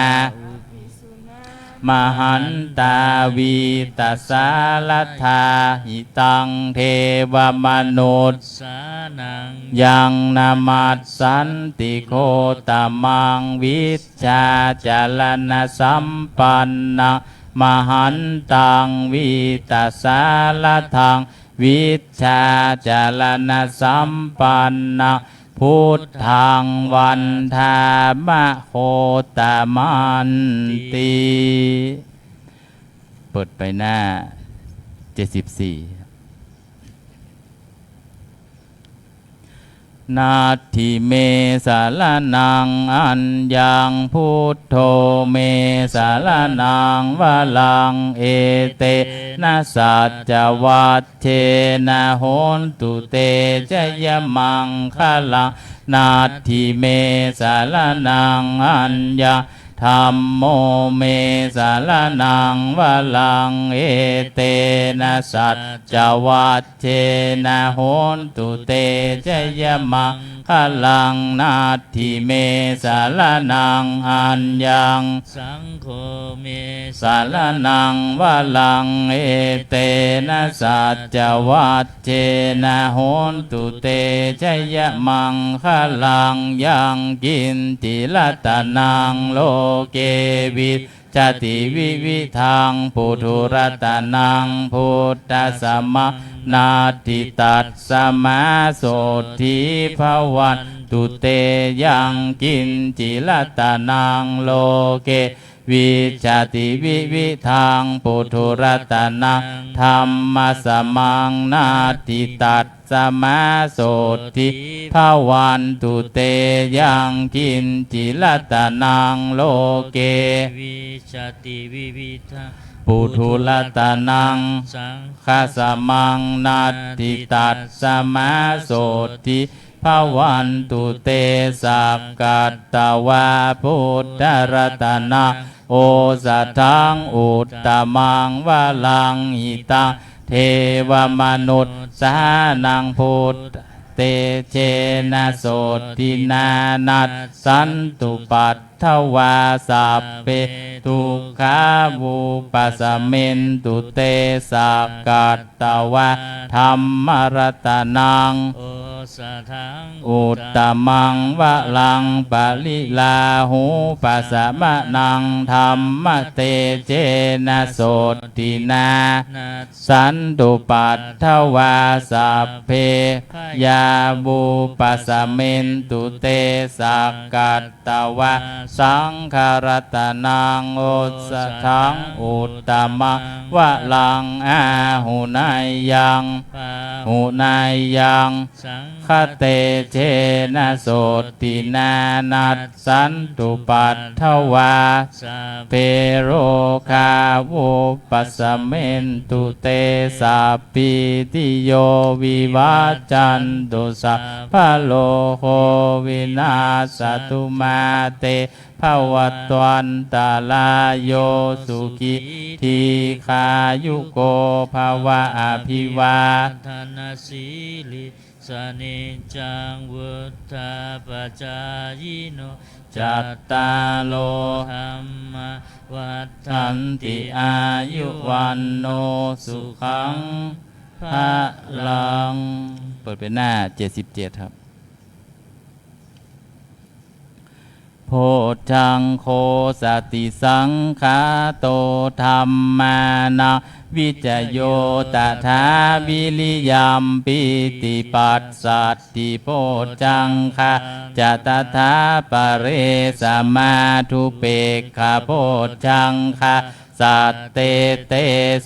มหันตาวีตสาลัทธาหิตังเทวมนุษสานังยังนามัสสันติโคตมังวิชชาจารณสัมปันนะมหันตังวีตสาลัทธังวิชชาจารณสัมปันนะพุทธังวันธามะโคตมันติเปิดไปหน้า74นาทิเมสารนังอัญญังพุทโธเมสารนังวะลังเอเตนะสัจจวัตเชนะโหนตุเตจยมังคะลังนาทิเมสารนังอัญญังธัมโมเมสารนังวะลังเอเตนะสัจจวัตเชนะโหนตุเตจยมังคะลังนาทิเมสารนังอัญญังสังโฆเมสารนังวะลังเอเตนะสัจจวัตเชนะโหนตุเตจยมังคะลังยังกินติละตะนังโลเกวิจติวิวิทังปุถุรัตนังพุทธสมะนาติตัสสมาโสทิภวันตุเตยังกินจิลตานังโลเกวิจติวิวิทังปุถุรัตนังธรรมสมังนาติตัสสมาโสทิภวันตุเตยังกินจิลตานังโลเกวิจติวิวิทังปุถุรัตนังสังฆสมังนาติตัสสมาโสทิภวันตุเตสักกัตตวาพุทธรัตนะโอสัทธังอุตตมังวะลังหิตังเทวมนุษย์สานังพุทธเตเชนะโสตินานัสสันตุปัตถวาสัพเพทุกขาวุปัสสมินตุเตสักกัตตวะธัมมรัตนังโอสัทธังอุตตมังวะลังปะลิลาหูปัสสมะนังธัมมเตเจนะโสตินาสันตุปัตถวาสัพเพยาวุปัสสมินตุเตสักกัตตวะสังฆรัตนังโอสัทธังอุตตมังวะลังอาหุนายยังหุนายยังคเตเชนะโสตินานัสสันตุปัตถวาเปโรคาวุปัสสมินตุเตสัพพิติโยวิวัจจันตุสัพพะโลโควินาศตุมาเตภวัตวันตาลายโยสุขิทีขายุโกภวะอภิวาทนาสีลิส สนิจจังวุฒาปัจจายโน จัตตาโล ธรรมวัฏ ทันติอายุวันโนสุขังพระลัง เปิดเป็นหน้า 77 ครับ โพชังโคสติสังขาโตธัมมานะวิจโยตถาวิริยัมปิติปัสสัตติโพชังคะจะตถาปเรสมาทุเปกขโพชังคะสัตเตเต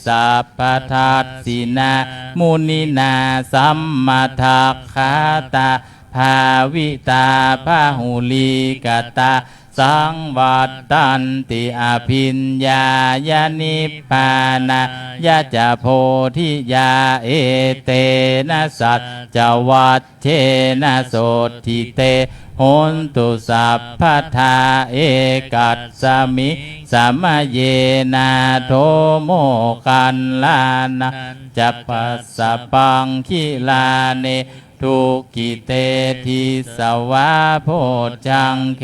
สัพพทัสสินามุนินาสัมมาทัคขาตาภาวิตาภาหุลีกตาสังวัตตันติอภิญญายานิพพานายาจะโพธิยาเอเตนะสัจจวัตเชนะโสทิเตโหนตุสัพพทาเอกัสสมิสัมมาเยนาโทโมกันลานะจัปปัสสะปังคิลาเนทุกิเตทิสวะโพชังเค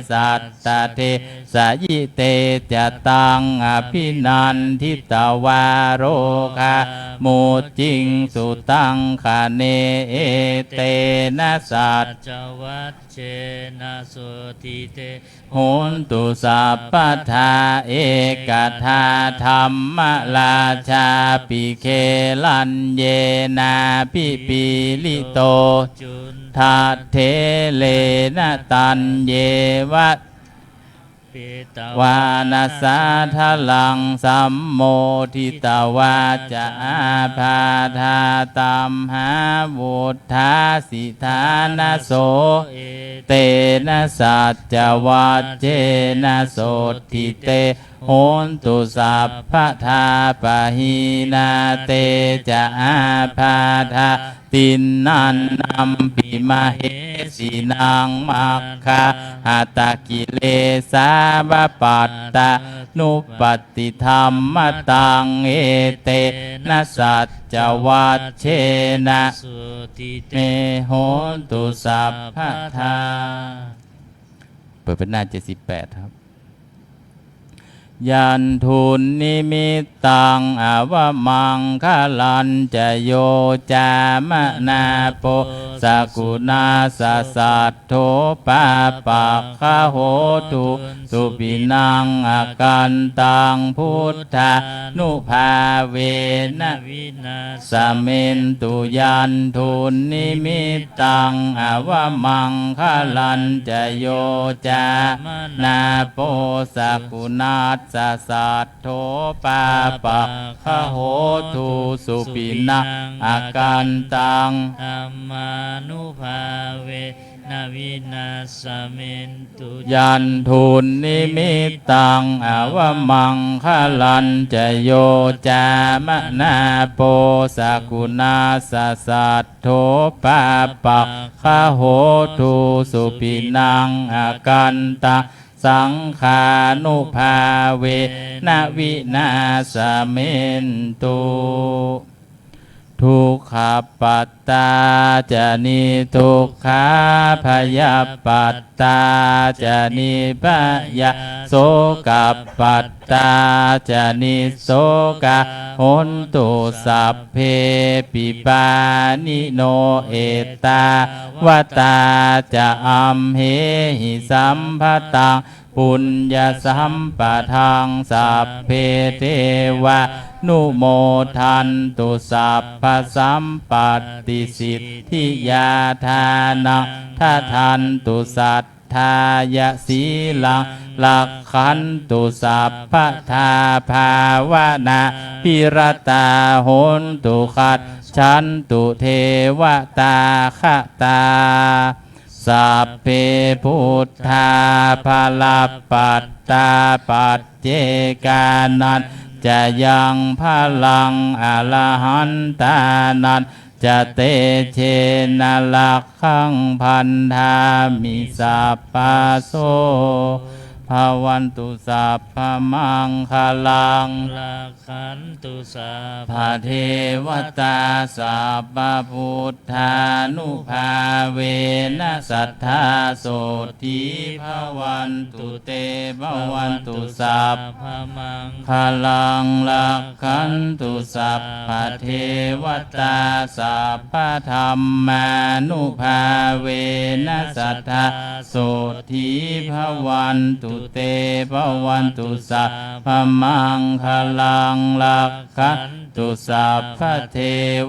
สัตตะเทสยิเตจะตังอภินันทิตวาโรคามุจิงสุตังคาเนเอเตนะสัจ จวัตเชนะโสทิเต โหนตุสัพพทาเอกทาธรรมราชาปิเคลันเยนาปิปิลิโต จุน ทัตเทเลนะตันเยวะ ปิต วานาสาทลังสัมโมทิตวาจะอาภาธาตัมหาวุธาสิธานาโส เอ เตนะสัจจวัตเจนะโสทิเตโหนตุสัพพทาปะหินาเตจะอาภาธาตินนันนัมปิมาเหสีนางมัคคะหัตตกิเลสาบปัตตานุปติธรรมตังเอเตนะสัจจวัตเชนะ สุทิเต เมโหนตุสัพพทา เปิดเป็นหน้า 78 ครับ ยันทุนนิมิตตังอวมังคลันจะโยจามนาโปสกุณาสสัตโธปาปักขโหตุสุปินังอากันตังพุทธานุภาเวนะ วินาศ สเมนตุยันทุนนิมิตตังอวมังคลันจะโยจานาโปสกุณาสสัตโธปาปักขโหตุสุปินังอากันตัง ธัมมานุภาเวนะวินาศเมนตุ ยันทุนนิมิตตังอวมังคลันจะโยจามนาโปสกุณาสสัตโธปาปักขโหตุสุปินังอากันตังสังขานุภาเวนะวินาศเมนตุทุกขปัตตาจะนิทุกขาพยาปัตตาจะนิพยาโสกปัตตาจะนิโสกะหนตุสัพเพปิปานิโนเอตาวตาจะอัมเหหิสัมภตังปุญญสัมปะทังสัพเพเทวะนุโมทันตุสัพพสัมปัตติสิทธิยาทานังทัทันตุสัทธายะสีลังลักขันตุสัพพทาภาวนาพิรตาโหนตุขัดฉันตุเทวตาคตาสัพเพพุทธาภลปัตตาปัจเจกานันจะยังพลังอรหันตานันจะเตเชนะลักขังพันธามิสัพพะโส ภาวันตุสัพพมังคลัง ลักขันตุสา พาเทวตาสัพพพุทธานุภาเวนะสัทธาโสธีภาวันตุเตภาวันตุสัพ พมัง พลังลักขันตุสัพพะเทวตาสัพพะธรรมานุภาเวนะสัทธาโสธีภวันตุเตภวันตุสัพพะมังคลังลักขันตุสัพพะเท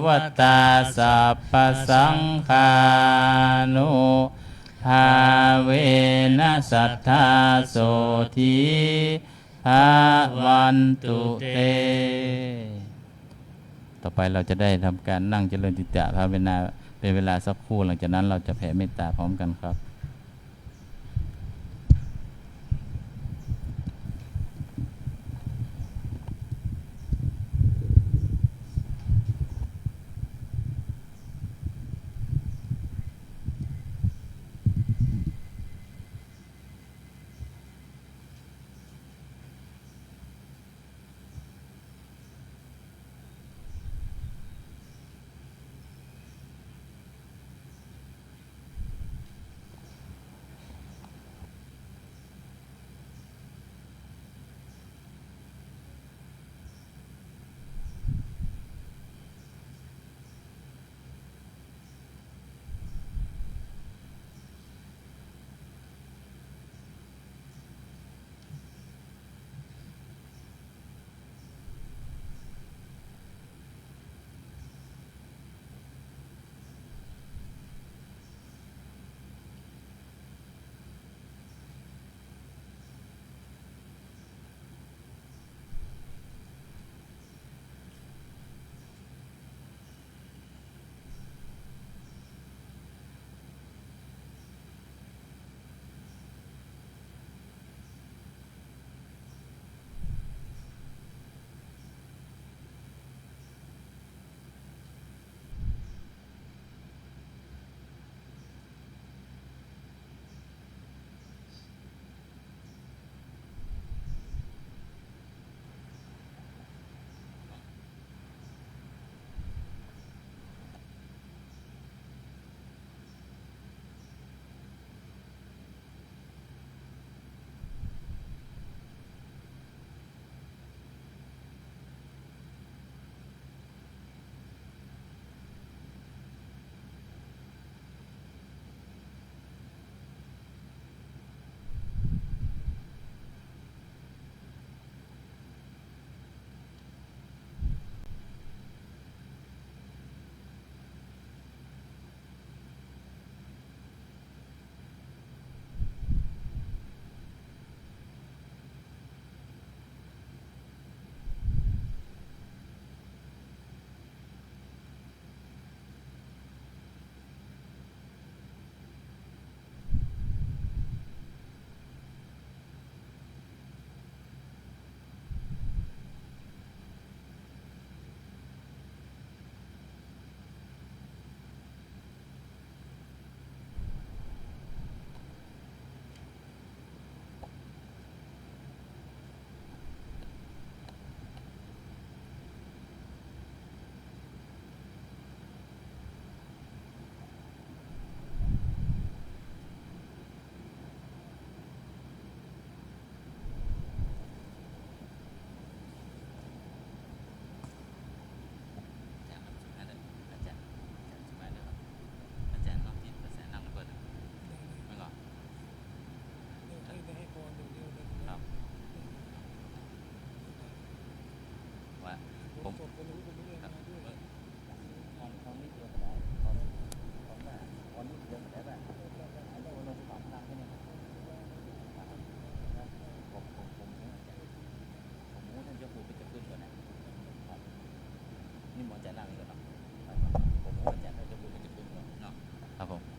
วตาสัพพะสังฆานุภาเวนะสัทธาโสธีภาวันตุเต ต่อไปเราจะได้ทำการนั่งเจริญจิตตภาวนาเป็นเวลาสักครู่หลังจากนั้นเราจะแผ่เมตตาพร้อมกันครับครับผม อ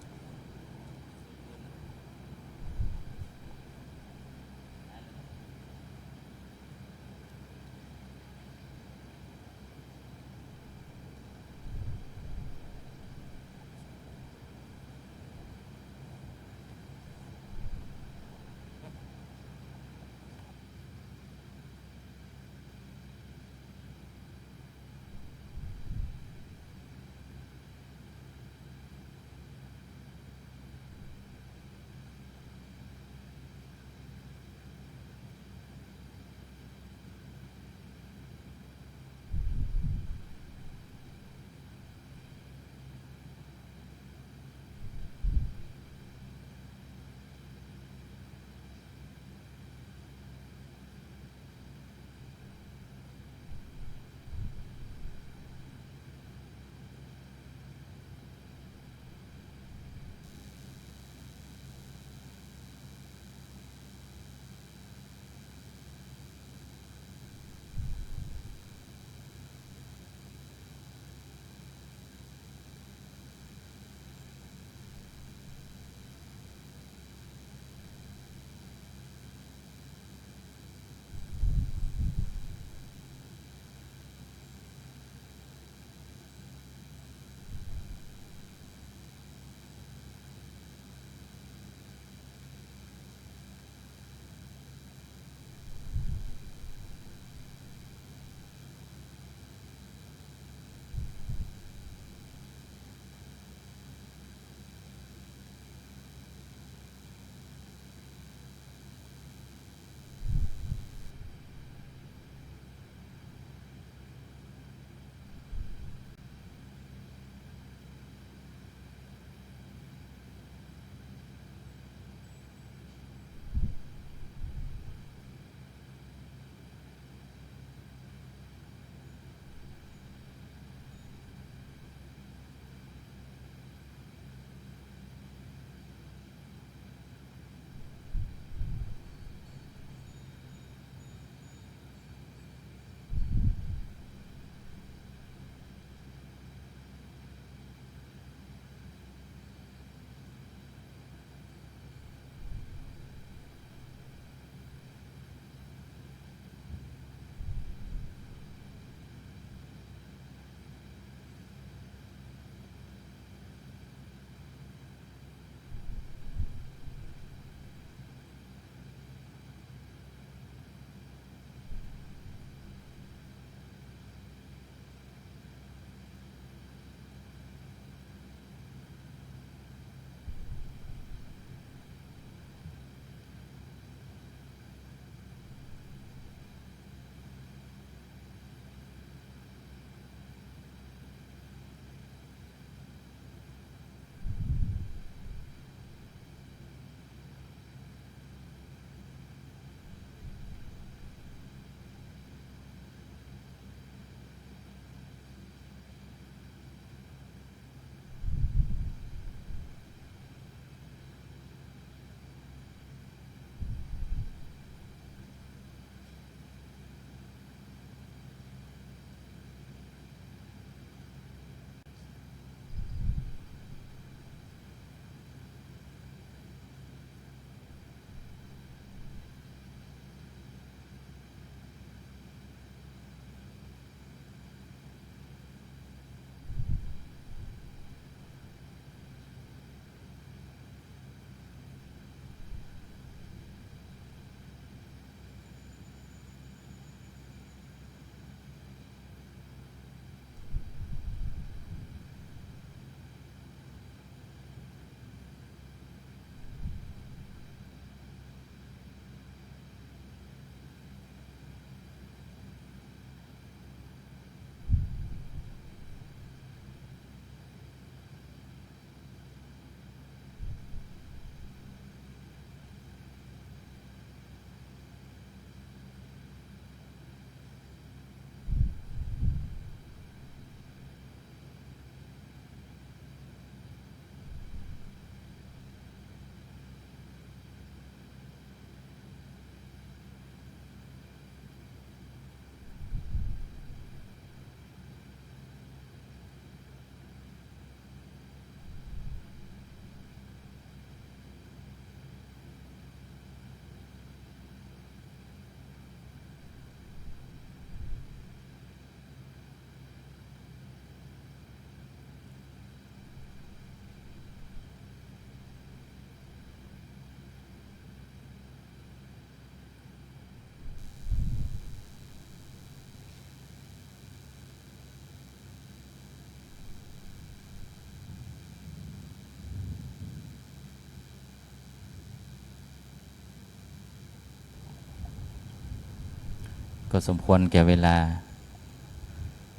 ก็สมควรแก่เวลา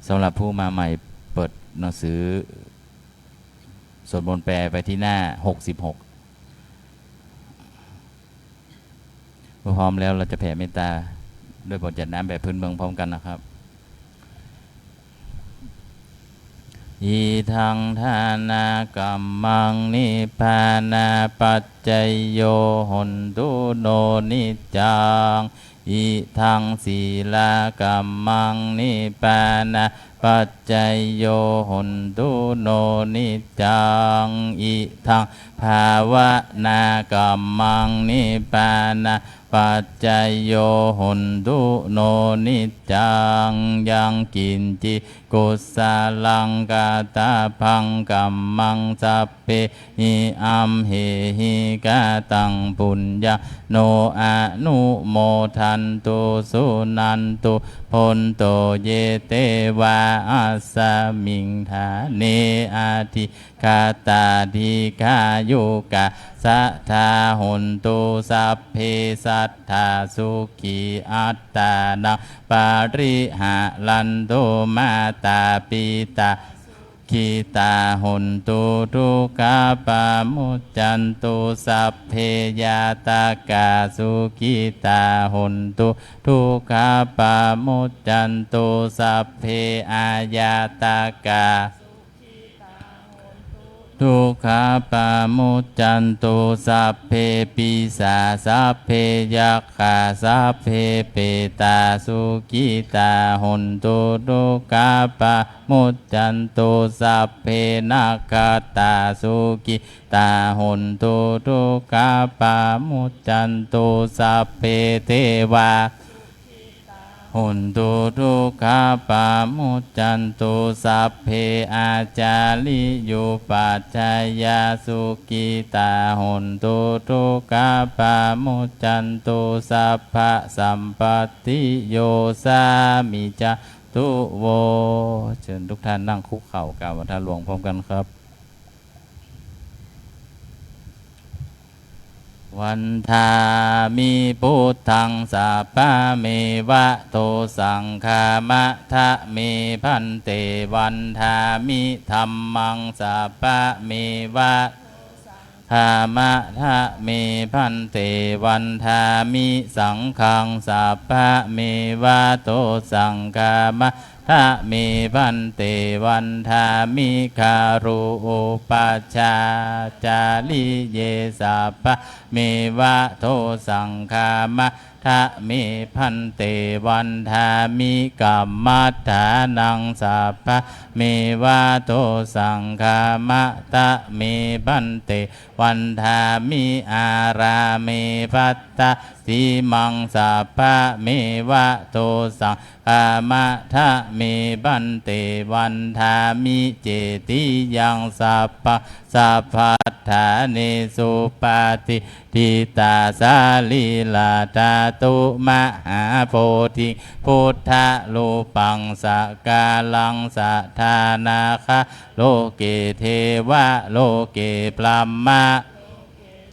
สำหรับผู้มาใหม่เปิดหนังสือสวดมนต์แปลไปที่หน้า66พร้อมแล้วเราจะแผ่เมตตาด้วยบทหยัดน้ำแบบพื้นเมืองพร้อมกันนะครับอิทังทานากรรมังนิพพานาปัจจยโยหนตุโนนิจจังอิทังศีลากรรมังนิพพานาปัจจยโยหนตุโนนิจจังอิทังภาวนากรรมังนิพพานาปัจจยโยหนตุโนนิจจังยังกินจิกุสาลังกาตาพังกัมมังสัพเพหิอัมเหหิกาตังปุญญาโนอนุโมทันตุสุนันตุพนโตเยเตวาอัสสมิงธาเนอาทิคาตาธิกายุกะสัทธาหุนตุสัพเพสัทธาสุขีอัตตานังปาริหะลันโตมาตาปิตาคิตาหุนตุทุกขปามุจจันตุสัพเพยาตากาสุขิตาหุนตุทุกขปามุจจันตุสัพเพอายาตากาทุกขปามุจจันตุสัพเพปิสาสัพเพยัคขาสัพเพเปตาสุกิตาหุนตุทุกขปามุจจันตุสัพเพนาคตาสุกิตาหุนตุทุกขปามุจจันตุสัพเพเทวาหุนตุทุกขปามุจจันตุสัพเพอาจาริยุปัจจยาสุกิตาหุนตุทุกขปามุจจันตุสัพพะสัมปติโยสามิจตุโวเชิญทุกท่านนั่งคุกเข่ากราบพระธาตุหลวงพร้อมกันครับวันทามิพุทธังสัพพะเมวะโตสังฆามะทะเมพันเตวันทามิธัมมังสัพพะเมวะธามะทะเมพันเตวันทามิสังฆังสัพพะเมวะโตสังฆามะทะเมพันเตวันทามิคารุอุปัชฌาจาริเยสัพพะเมวะโตสังฆามะทะเมพันเตวันทามิกัมมัฏฐานังสัพพะเมวะโตสังฆามะทะเมพันเตวันทามิอาราเมปัตตสีมังสัพพะเมวะโตสังฆามะทะเมพันเตวันทามิเจติยังสัพพะสัพพัฏฐาเนสุปาติทิตาสาลีลาตาตุมหาโพธิพุทธลูปังสกาลังสัทธานาคะโลเกเทวะโลเกปลัมมะ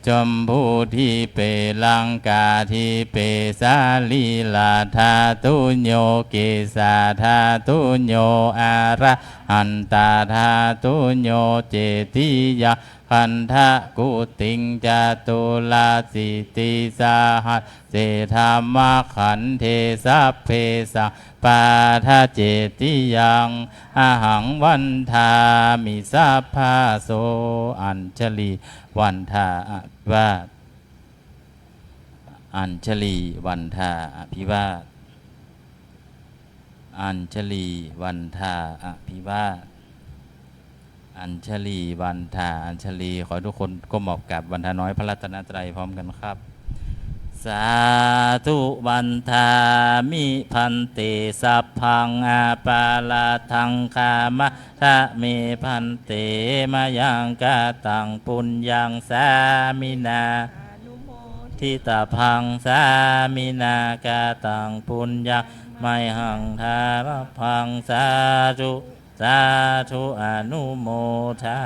จมพูทิเปลังกาทิเปสาลีลาธาตุโยเกสาธาตุโยอาระหันตาธาตุโยเจติยาขันธะกุติงจตุลาสิติสาหัสเจธรรมขันเทสัพเพสังปาทาเจติยังอาหังวันทามิสัพพาโสอัญชลีวันทาอภิวาทอัญชลีวันทาอภิวาทอัญชลีวันทาอภิวาทอัญชลีวันทาอัญชลีขอทุกคนก้มหมอบกับวันทาน้อยพระรัตนตรัยพร้อมกันครับสาธุวันทามิพันเตสัพพังอาปาลาทังคามะทะเมพันเตมายังกาตังปุญญังสามินาทิตาพังสามินากาตังปุญญังไมหังทารพังสาธุสาธุอนุโมทา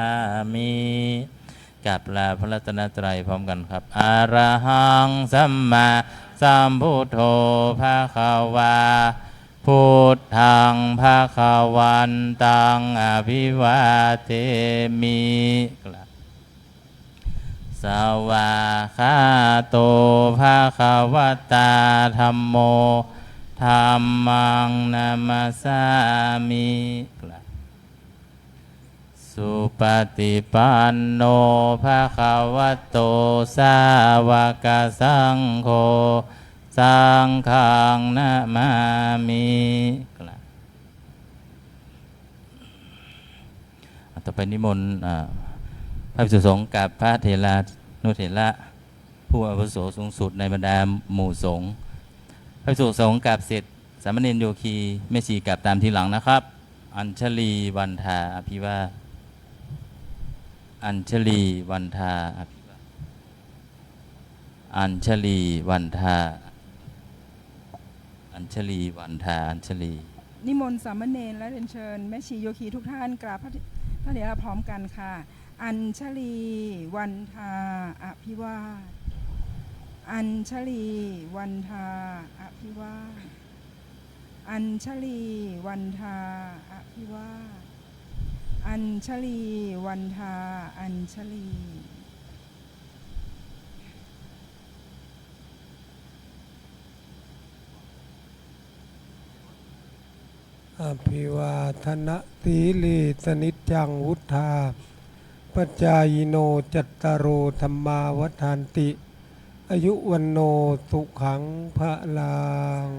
มิกับลาพระรัตนตรัยพร้อมกันครับอะระหังสัมมา สัมพุทโธภะคะวาพุทธังภะคะวันตังอภิวาเทมิสวาคาโตภะคะวตาธัมโมธัมมังนามัสสามิสุปฏิปันโนภะคะวะโตสาวกสังโฆสังฆังนะมามิต่อไปนิมนต์พระภิกษุสงฆ์กับพระเถระนุเถระผู้อาวุโสสูงสุดในบรรดาหมู่สงฆ์พระภิกษุสงฆ์กับเสร็จสามเณรโยคีแม่ชีกับตามทีหลังนะครับ อัญชลีวันทาอภิวาทอัญชลีวันทาอภิวาทอัญชลีวันทาอัญชลีวันทาอัญชลีนิมนต์สามเณรและเรียนเชิญแม่ชีโยคีทุกท่านกราบพระเถระพร้อมกันค่ะอัญชลีวันทาอภิวาทอัญชลีวันทาอภิวาทอัญชลีวันทาอภิวาทอัญชลีวันทาอัญชลีอภิวาทนะสีลิสนิจจังวุธาปัจจายโนจัตตารโอธรรมาวัฏานติอายุวันโนสุขังพระลัง